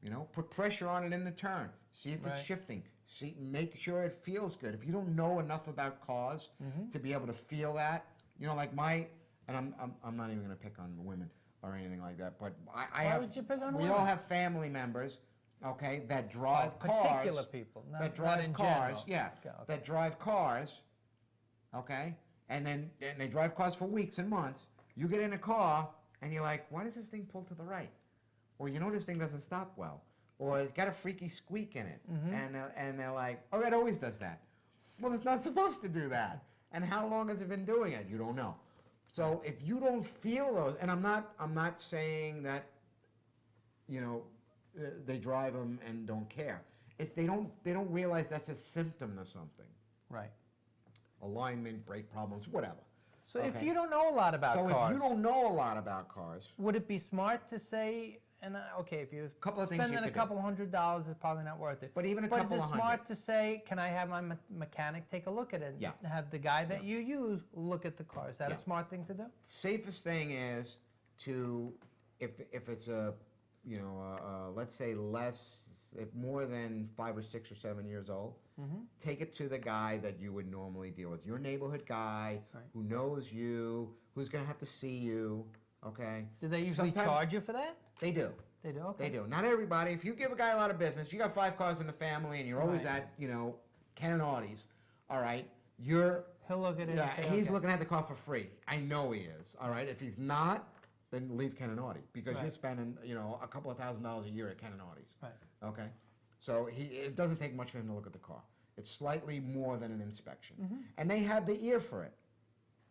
You know, put pressure on it in the turn. See if Right. it's shifting. See, make sure it feels good. If you don't know enough about cars to be able to feel that, you know, like and I'm not even going to pick on women or anything like that, but I Why have. would you pick on we women? all have family members, okay, that drive cars. Particular people, not, that drive not in cars, general. yeah, Okay. that drive cars, okay, and they drive cars for weeks and months. You get in a car and you're like, why does this thing pull to the right? Or you know this thing doesn't stop well, or it's got a freaky squeak in it, and they're like, oh, it always does that. Well, it's not supposed to do that. And how long has it been doing it? You don't know. So if you don't feel those, and I'm not saying that, you know, they drive them and don't care. It's they don't realize that's a symptom of something. Right. Alignment, brake problems, whatever. So if Okay. you don't know a lot about So cars, if you don't know a lot about cars, would it be smart to say, okay, if you're Couple of things you spending a could do. couple $100, it's probably not worth it. but even a But couple is of it hundred. smart to say, can I have my mechanic take a look at it? Yeah. Have the guy that you use look at the car. Is that Yeah. a smart thing to do? Safest thing is to, if it's a, you know, let's say if more than 5 or 6 or 7 years old, take it to the guy that you would normally deal with. Your neighborhood guy Right. who knows you, who's going to have to see you, okay? Do they usually Sometimes- charge you for that? They do. They do, okay. They do. Not everybody. If you give a guy a lot of business, you got 5 cars in the family and you're always Right. at, you know, Ken and Audie's, all right, you're, He'll look at it yeah, and say, he's okay. looking at the car for free. I know he is, all right? If he's not, then leave Ken and Audie because you're Right. spending, you know, a couple of $1,000s a year at Ken and Audie's, Right. okay? So it doesn't take much for him to look at the car. It's slightly more than an inspection. And they have the ear for it.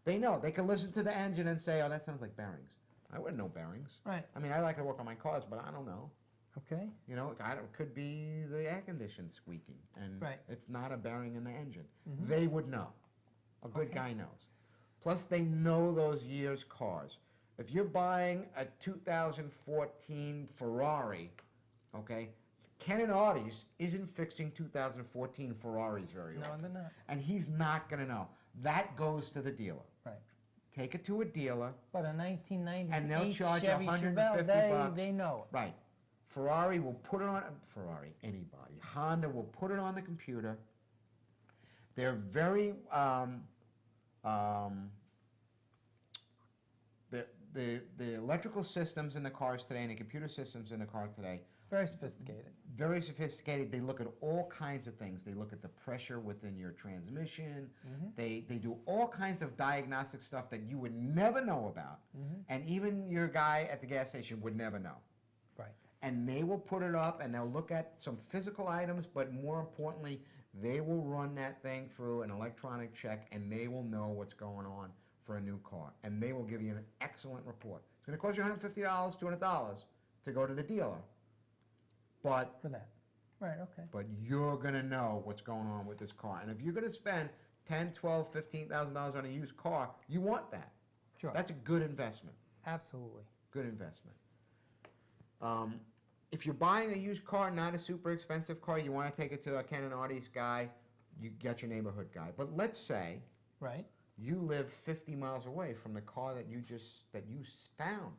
They know. They can listen to the engine and say, oh, that sounds like bearings. I wouldn't know bearings. Right. I mean, I like to work on my cars, but I don't know. Okay. You know, could be the air condition squeaking, and Right. it's not a bearing in the engine. They would know. A good Okay. guy knows. Plus, they know those years' cars. If you're buying a 2014 Ferrari, okay, Ken and Audie's isn't fixing 2014 Ferraris very No, often. they're not. And he's not going to know. That goes to the dealer. Right. take it to a dealer, But a 1998 and they'll charge Chevy $150 Chevelle, bucks. they know it. Right. Ferrari will put it on, Ferrari, anybody. Honda will put it on the computer. They're very, the electrical systems in the cars today and the computer systems in the car today, Very sophisticated. very sophisticated. They look at all kinds of things. They look at the pressure within your transmission. They do all kinds of diagnostic stuff that you would never know about. And even your guy at the gas station would never know. Right. And they will put it up and they'll look at some physical items, but more importantly, they will run that thing through an electronic check and they will know what's going on for a new car. And they will give you an excellent report. It's going to cost you $150, $200 to go to the dealer. But For that. Right, okay. but you're going to know what's going on with this car. And if you're going to spend $10,000, $12,000, $15,000 on a used car, you want that. Sure. That's a good investment. Absolutely. Good investment. If you're buying a used car, not a super expensive car, you want to take it to a Ken and Artie's guy, you get your neighborhood guy. But let's say Right. you live 50 miles away from the car that you found.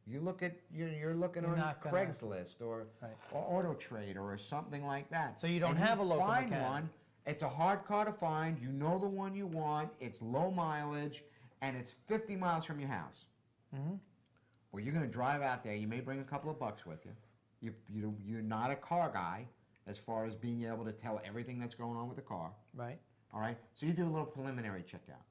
You look at you're looking You're on not gonna- Craigslist or Right. Auto Trade or something like that. So you don't And have a local find mechanic. one. It's a hard car to find. You know the one you want. It's low mileage, and it's 50 miles from your house. Well, you're going to drive out there. You may bring a couple of bucks with you. You're not a car guy as far as being able to tell everything that's going on with the car. Right. All right? So you do a little preliminary checkout.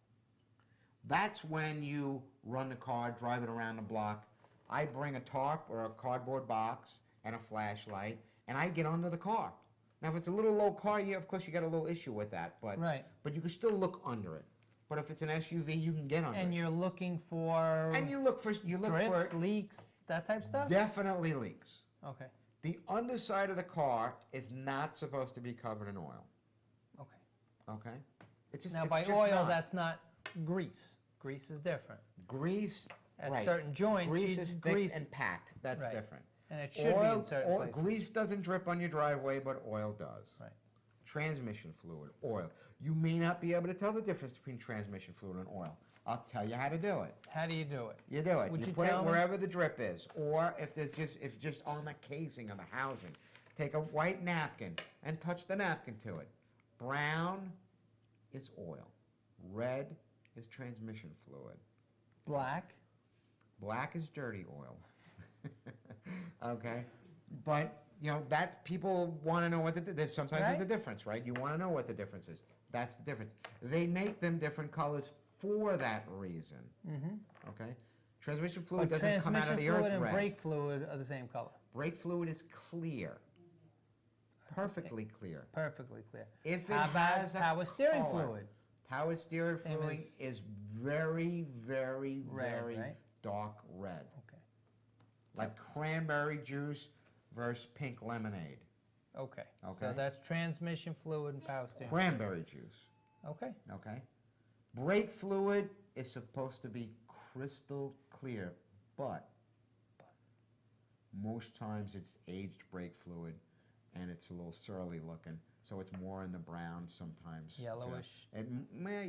That's when you run the car, drive it around the block. I bring a tarp or a cardboard box and a flashlight, and I get under the car. Now, if it's a little low car, yeah, of course you got a little issue with that, but Right. but you can still look under it. But if it's an SUV, you can get under And it. you're looking for And you look for drips, leaks, that type of stuff? definitely leaks. Okay. The underside of the car is not supposed to be covered in oil. Okay. Okay? It's just Now, it's by just oil, not. that's not grease. Grease is different. Grease. At right. certain joints, Grease you is thick grease, and packed. That's Right. different. and it should be in certain places. Grease doesn't drip on your driveway, but oil does. Right. Transmission fluid, oil. You may not be able to tell the difference between transmission fluid and oil. I'll tell you how to do it. How do you do it? You do it. Would you put tell it me? wherever the drip is, or if just on the casing of the housing. Take a white napkin and touch the napkin to it. Brown is oil. Red is transmission fluid. Black. Black is dirty oil. Okay, but that's people want to know what there's sometimes there's a Right. difference, right? You want to know what the difference is. That's the difference. They make them different colors for that reason. Okay, transmission fluid But doesn't come out of transmission the fluid earth and red. brake fluid are the same color. Brake fluid is clear, perfectly clear. Perfectly clear. If it How about has a power steering color, fluid? power steering Same fluid is very, very, Red, very right? dark red. Okay. Like cranberry juice versus pink lemonade. Okay. Okay. So that's transmission fluid and power steering. Cranberry juice, Okay. okay? Brake fluid is supposed to be crystal clear, but most times it's aged brake fluid and it's a little surly looking, so it's more in the brown sometimes. too. Yellowish.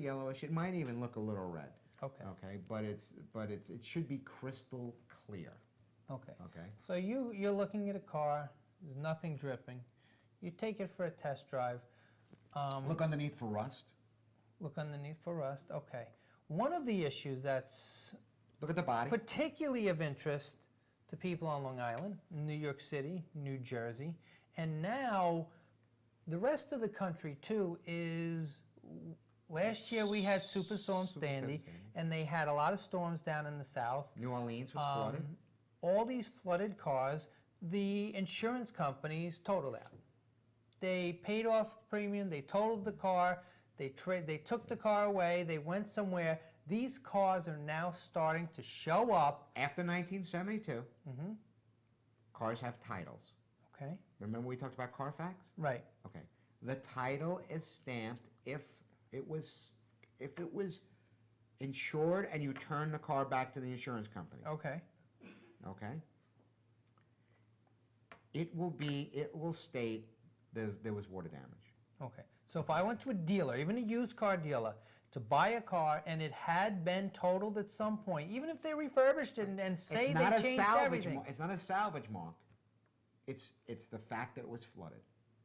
Yellowish. It might even look a little red. Okay. Okay, but it should be crystal clear. Okay. Okay. So you're looking at a car. There's nothing dripping. You take it for a test drive. Look underneath for rust. Look underneath for rust. Okay. One of the issues that's Look at the body. particularly of interest to people on Long Island, New York City, New Jersey, and now the rest of the country too is, last year we had Superstorm Superstorm Sandy, Sandy. and they had a lot of storms down in the south. New Orleans was flooded. All these flooded cars, the insurance companies totaled out. They paid off the premium, they totaled the car, they took the car away, they went somewhere. These cars are now starting to show up. After 1972, Mm-hmm. cars have titles. Okay, Remember we talked about Carfax? right. Okay. The title is stamped if it was insured and you turn the car back to the insurance company. Okay, Okay? It will state there was water damage. okay. So if I went to a dealer, even a used car dealer, to buy a car and it had been totaled at some point, even if they refurbished it and say they changed everything. It's not a salvage mark. It's the fact that it was flooded.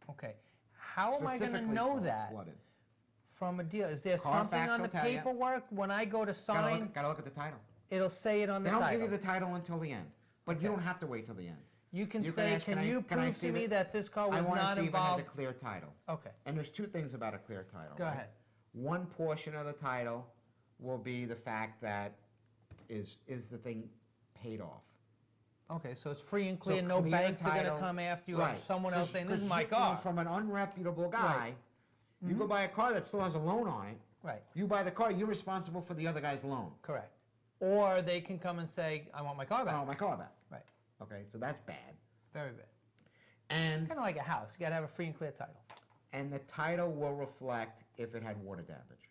Okay. How am I going to Specifically know that flooded. from a deal? Is there something Carfax on the will tell you. paperwork when I go to sign? Gotta look at the title. It'll say it on the They don't title. give you the title until the end, but you don't have to wait till the end. You can You say, ask, can I- you can I prove see to me the- that this car I was want to not see if it has involved? a clear title. Okay, And there's two things about a clear title. go right? ahead. One portion of the title will be the fact that is the thing paid off. Okay, so it's free and clear, So no clear banks are going to title, come after you or right. someone else saying, this is my you know, car. from an unreputable guy, Right. you go buy a car that still has a loan on it, Right, you buy the car, you're responsible for the other guy's loan. correct. Or they can come and say, I want my car I back. want my car back. Right, Okay, so that's bad. very bad. And Kind of like a house, you got to have a free and clear title. the title will reflect if it had water damage.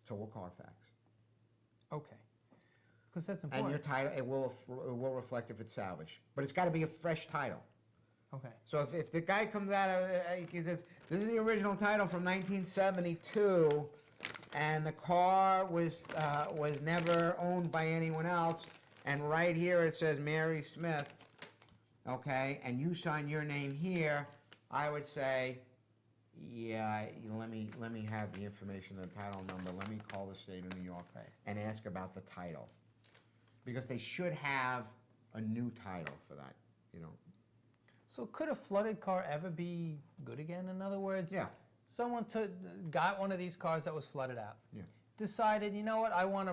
So will Carfax. Okay, because that's And your important. title, it will reflect if it's salvage. But it's got to be a fresh title. Okay, So if the guy comes out, he says, this is the original title from 1972, and the car was never owned by anyone else, and right here it says Mary Smith, okay, and you sign your name here, I would say, yeah, let me have the information, the title number, let me call the state of New York Right. and ask about the title. Because they should have a new title for that, you know. so could a flooded car ever be good again? In other words, Yeah. someone got one of these cars that was flooded out. Yeah. Decided, you know what, I want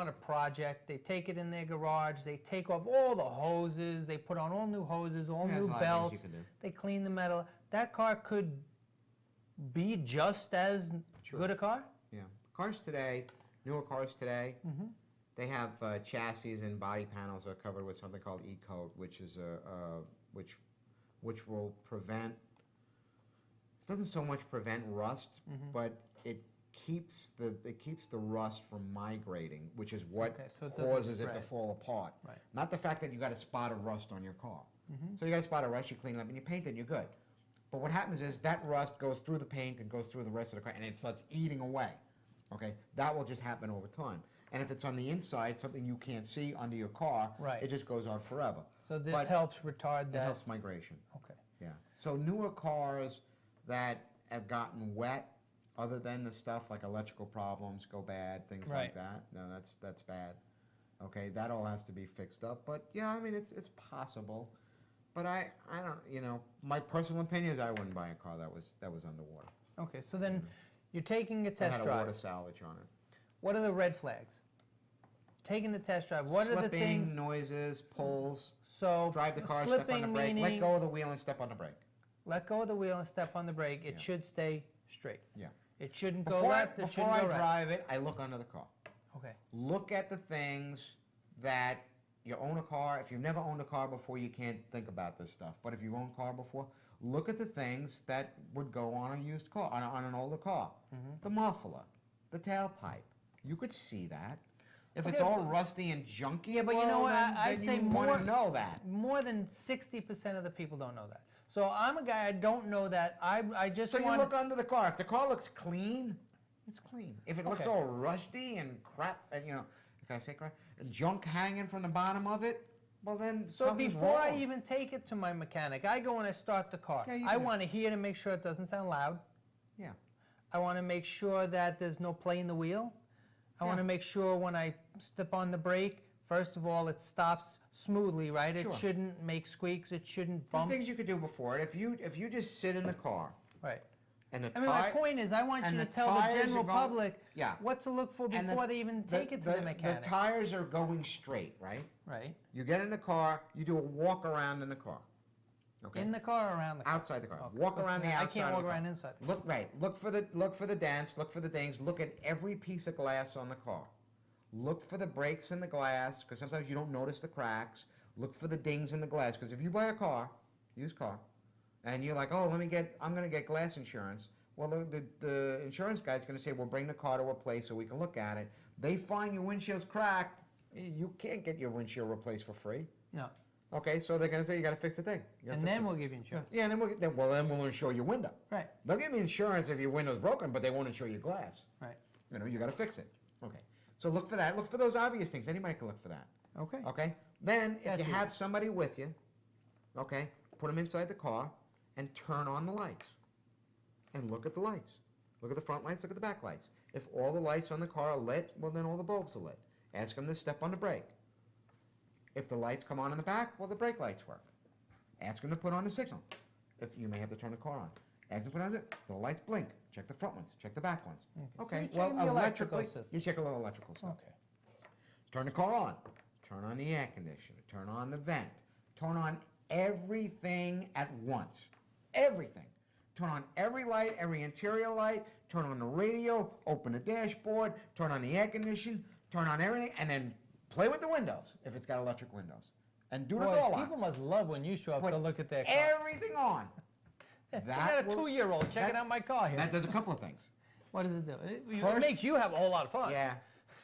a project. They take it in their garage. They take off all the hoses. They put on all new hoses, all There's new a lot of things belts. you can do. They clean the metal. That car could be just as Sure. good a car. Yeah, cars today, newer cars today, Mm-hmm. they have chassis and body panels are covered with something called E-coat, which is which will prevent. Doesn't so much prevent rust, Mhm. but it keeps the rust from migrating, which is what Okay, so it doesn't causes it to spread. fall apart. Right. Not the fact that you got a spot of rust on your car. Mhm. So you got a spot of rust, you clean it up and you paint it, you're good. But what happens is that rust goes through the paint and goes through the rest of the car, and it starts eating away. Okay, that will just happen over time. And if it's on the inside, something you can't see under your car, Right. it just goes on forever. So this But helps retard It that. helps migration. Okay. Yeah. So newer cars that have gotten wet, other than the stuff like electrical problems go bad, things Right. like that. No, that's bad. Okay, that all has to be fixed up. But yeah, I mean it's possible. But I don't, you know, my personal opinion is I wouldn't buy a car that was underwater. Okay. So then you're taking a That test had a water drive. salvage on it. What are the red flags? Taking the test drive. What are the Slipping, things? noises, pulls, So drive the car, step on slipping the brake, let meaning go of the wheel and step on the brake. let go of the wheel and step on the brake. It Yeah. should stay straight. Yeah. It shouldn't go Before left. It before shouldn't I go right. drive it, I look under the car. Okay. Look at the things that you own a car. If you've never owned a car before, you can't think about this stuff. But if you've owned a car before, look at the things that would go on a used car, on an older car. Mhm. The muffler, the tailpipe. You could see that. If it's Okay, all but- rusty and junky, Yeah, but you well, know what? then, I'd then say you want more- to know that. More than 60% of the people don't know that. So I'm a guy, I don't know that. I just So you want. look under the car. If the car looks clean, it's clean. If it looks Okay. all rusty and crap, and you know, can I say crap? And junk hanging from the bottom of it, well then So something's before I wrong. even take it to my mechanic, I go and I start the car. Yeah, you I can- want to hear to make sure it doesn't sound loud. Yeah. I want to make sure that there's no play in the wheel. I want Yeah. to make sure when I step on the brake, first of all, it stops smoothly, right? Sure. It shouldn't make squeaks. It shouldn't There's bump. things you could do before it. If you just sit in the car Right. and the I mean, my tire, point is, I want you and to the tell the tires general are going- public yeah, what to look for And before they even take it to the mechanic. The tires are going straight, right? Right. You get in the car, you do a walk around in the car. Okay. In the car or around the car? Outside the car. Okay. Walk around the I outside. can't of walk the car. around inside. Look right. Look for the dents. Look for the things. Look at every piece of glass on the car. Look for the breaks in the glass because sometimes you don't notice the cracks. Look for the dings in the glass because if you buy a car, used car, and you're like, oh, I'm going to get glass insurance. Well, the insurance guy's going to say, well, bring the car to a place so we can look at it. They find your windshield's cracked. You can't get your windshield replaced for free. No. Okay, so they're going to say you got to fix the thing. You gotta And fix then it. we'll give you insurance. Yeah, and then we'll insure your window. Right. They'll give me insurance if your window's broken, but they won't insure your glass. Right. You know, you got to fix it. Okay. So look for that. Look for those obvious things. Anybody can look for that. Okay. Okay. Then, if That's you easy. have somebody with you, okay, put them inside the car and turn on the lights. And look at the lights. Look at the front lights. Look at the back lights. If all the lights on the car are lit, well, then all the bulbs are lit. Ask them to step on the brake. If the lights come on in the back, well, the brake lights work. Ask them to put on the signal. If you may have to turn the car on. Ask them to put on it. The lights blink. Check the front ones. Check the back ones. Okay, Okay. so you're Well, checking the electrical electrically, system. you check a little electrical stuff. Okay. Turn the car on. Turn on the air conditioner. Turn on the vent. Turn on everything at once. Everything. Turn on every light, every interior light. Turn on the radio. Open the dashboard. Turn on the air conditioner. Turn on everything, and then play with the windows if it's got electric windows. And do the Boy, door locks. people must love when you show up Put to look at their car. everything on. I that got a will- 2-year-old checking that- out my car here. That does a couple of things. What does it do? It First- makes you have a whole lot of fun. Yeah.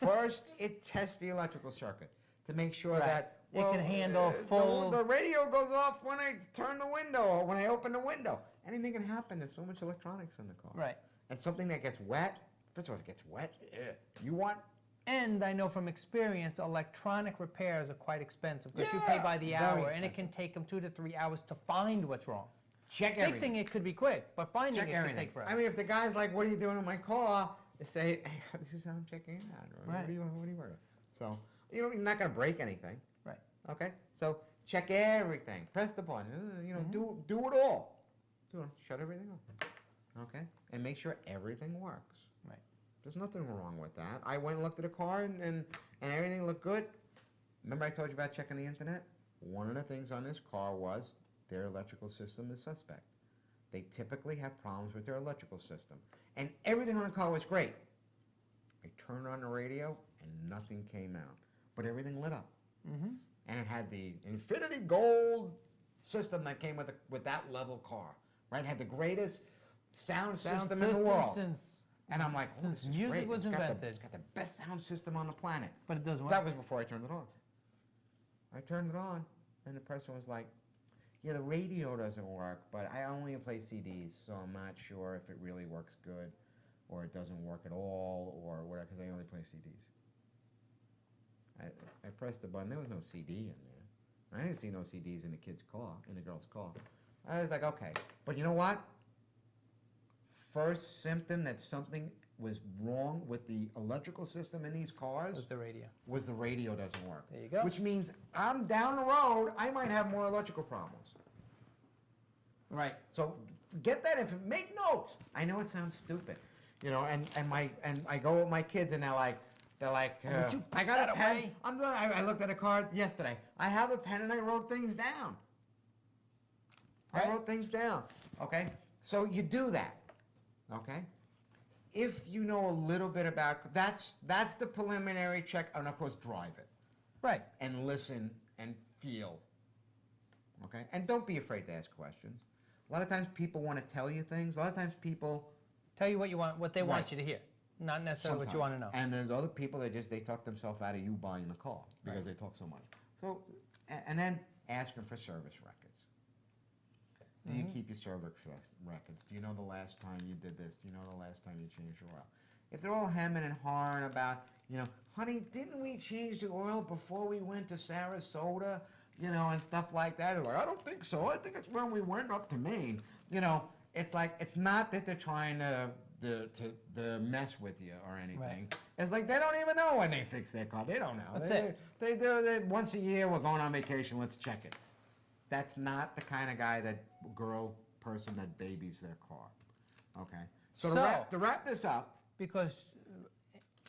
First, it tests the electrical circuit to make sure Right. that It can handle full- The radio goes off when I turn the window or when I open the window. Anything can happen. There's so much electronics in the car. Right. And something that gets wet. First of all, if it gets wet, you want. And I know from experience, electronic repairs are quite expensive because you pay by the very hour, and it can expensive. take them 2 to 3 hours to find what's wrong. Check Fixing everything. it could be quick, but finding Check it could everything. take forever. I mean, if the guy's like, "What are you doing in my car?" They say, "Hey, this is how I'm checking it out." Or, Right. What do you worry about? So you're not going to break anything. Right. Okay. So check everything. Press the button. Mm-hmm. Do it all. Shut everything off. Okay. And make sure everything works. Right. There's nothing wrong with that. I went and looked at a car and everything looked good. Remember I told you about checking the internet? One of the things on this car was their electrical system is suspect. They typically have problems with their electrical system. And everything on the car was great. I turned on the radio and nothing came out. But everything lit up. Mm-hmm. And it had the Infinity Gold system that came with that level car. Right? It had the greatest sound system in the world. And I'm like, Since this is music great. was It's got invented. it's got the best sound system on the planet. But it doesn't work. That was before I turned it on. I turned it on, and the person was like, "Yeah, the radio doesn't work, but I only play CDs, so I'm not sure if it really works good, or it doesn't work at all, or whatever, because I only play CDs." I pressed the button. There was no CD in there. I didn't see no CDs in the kid's car, in the girl's car. I was like, okay. But you know what? First symptom that something was wrong with the electrical system in these cars With the radio. was the radio doesn't work. There you go. Which means I'm down the road, I might have more electrical problems. Right. So get that info. Make notes. I know it sounds stupid, you know. And I go with my kids, and they're like, would you I put got that a pen. away? I'm done. I looked at a card yesterday. I have a pen, and I wrote things down. Right. I wrote things down. Okay. So you do that. Okay. If you know a little bit about that's the preliminary check, and of course drive it Right. and listen and feel. Okay? And don't be afraid to ask questions. A lot of times people want to tell you things. A lot of times people Tell you what you want, what they want Right. you to hear, not necessarily what you want to know. And there's other people that they talk themselves out of you buying the car because Right. they talk so much. So and then ask them for service records. Do you keep your service records? Do you know the last time you did this? Do you know the last time you changed your oil? If they're all hemming and hawing about, honey, didn't we change the oil before we went to Sarasota? And stuff like that. They're like, I don't think so. I think it's when we went up to Maine. It's like, it's not that they're trying to mess with you or anything. Right. It's like they don't even know when they fix their car. They don't know. That's it. They do it once a year. We're going on vacation. Let's check it. That's not the kind of guy person that babies their car. Okay. So to wrap this up. Because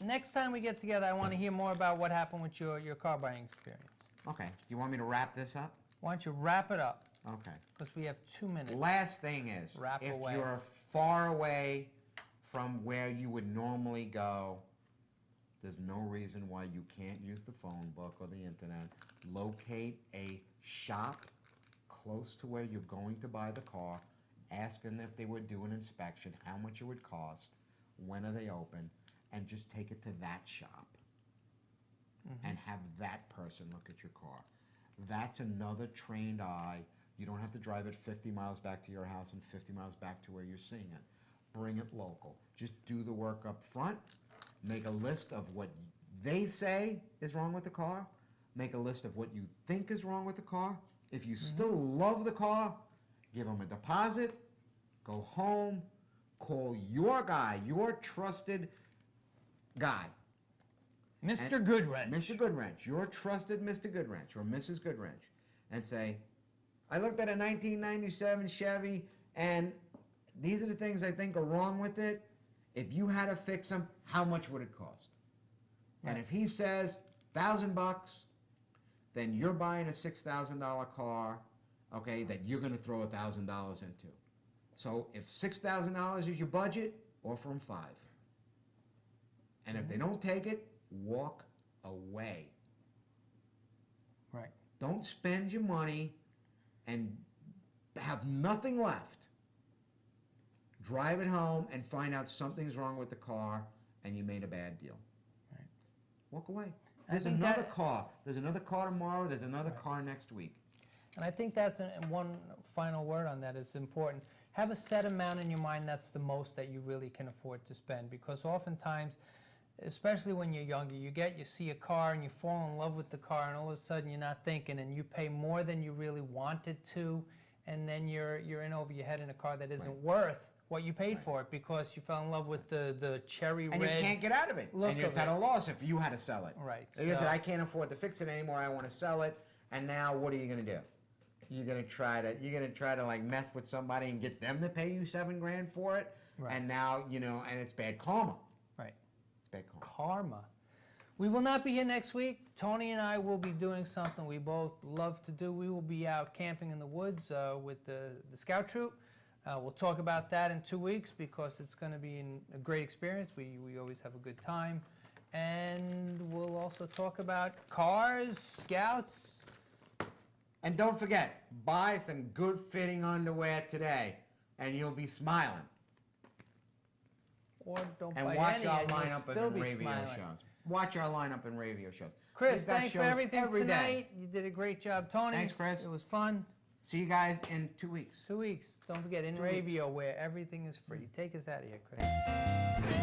next time we get together, I want to hear more about what happened with your car buying experience. Okay. Do you want me to wrap this up? Why don't you wrap it up? Okay. Because we have 2 minutes. Last thing is, Wrap if away. you're far away from where you would normally go, there's no reason why you can't use the phone book or the internet. Locate a shop close to where you're going to buy the car. Ask them if they would do an inspection, how much it would cost, when are they open, and just take it to that shop and have that person look at your car. That's another trained eye. You don't have to drive it 50 miles back to your house and 50 miles back to where you're seeing it. Bring it local. Just do the work up front, make a list of what they say is wrong with the car, make a list of what you think is wrong with the car. If you still love the car, give them a deposit, go home, call your guy, your trusted guy. Mr. Goodwrench. Mr. Goodwrench, your trusted Mr. Goodwrench or Mrs. Goodwrench, and say, I looked at a 1997 Chevy, and these are the things I think are wrong with it. If you had to fix them, how much would it cost? And if he says $1,000, then you're buying a $6,000 car, okay, that you're going to throw $1,000 into. So if $6,000 is your budget, offer them $5,000. And if they don't take it, walk away. Right. Don't spend your money and have nothing left. Drive it home and find out something's wrong with the car and you made a bad deal. Right. Walk away. I There's think another that- car. There's another car tomorrow. There's another car next week. And I think that's one final word on that is important. Have a set amount in your mind that's the most that you really can afford to spend, because oftentimes, especially when you're younger, you see a car and you fall in love with the car, and all of a sudden you're not thinking, and you pay more than you really wanted to, and then you're in over your head in a car that isn't worth what you paid for it, because you fell in love with the cherry And red. you can't get out of it. look And it's of at it. a loss if you had to sell it. Right. If you so- said, I can't afford to fix it anymore, I want to sell it, and now what are you going to do? You're going to try to like mess with somebody and get them to pay you $7,000 for it, Right. and now, and it's bad karma. Right. It's bad karma. Karma. We will not be here next week. Tony and I will be doing something we both love to do. We will be out camping in the woods with the scout troop. We'll talk about that in 2 weeks because it's going to be a great experience. We always have a good time. And we'll also talk about cars, scouts. And don't forget, buy some good fitting underwear today, and you'll be smiling. Or don't And buy watch any, our and you'll lineup still in be radio smiling. shows. Watch our lineup in radio shows. Chris, We've got thanks for shows everything every day. tonight. You did a great job, Tony. Thanks, Chris. It was fun. See you guys in 2 weeks. 2 weeks. Don't forget, in 2 weeks. radio where everything is free. Take us out of here, Chris.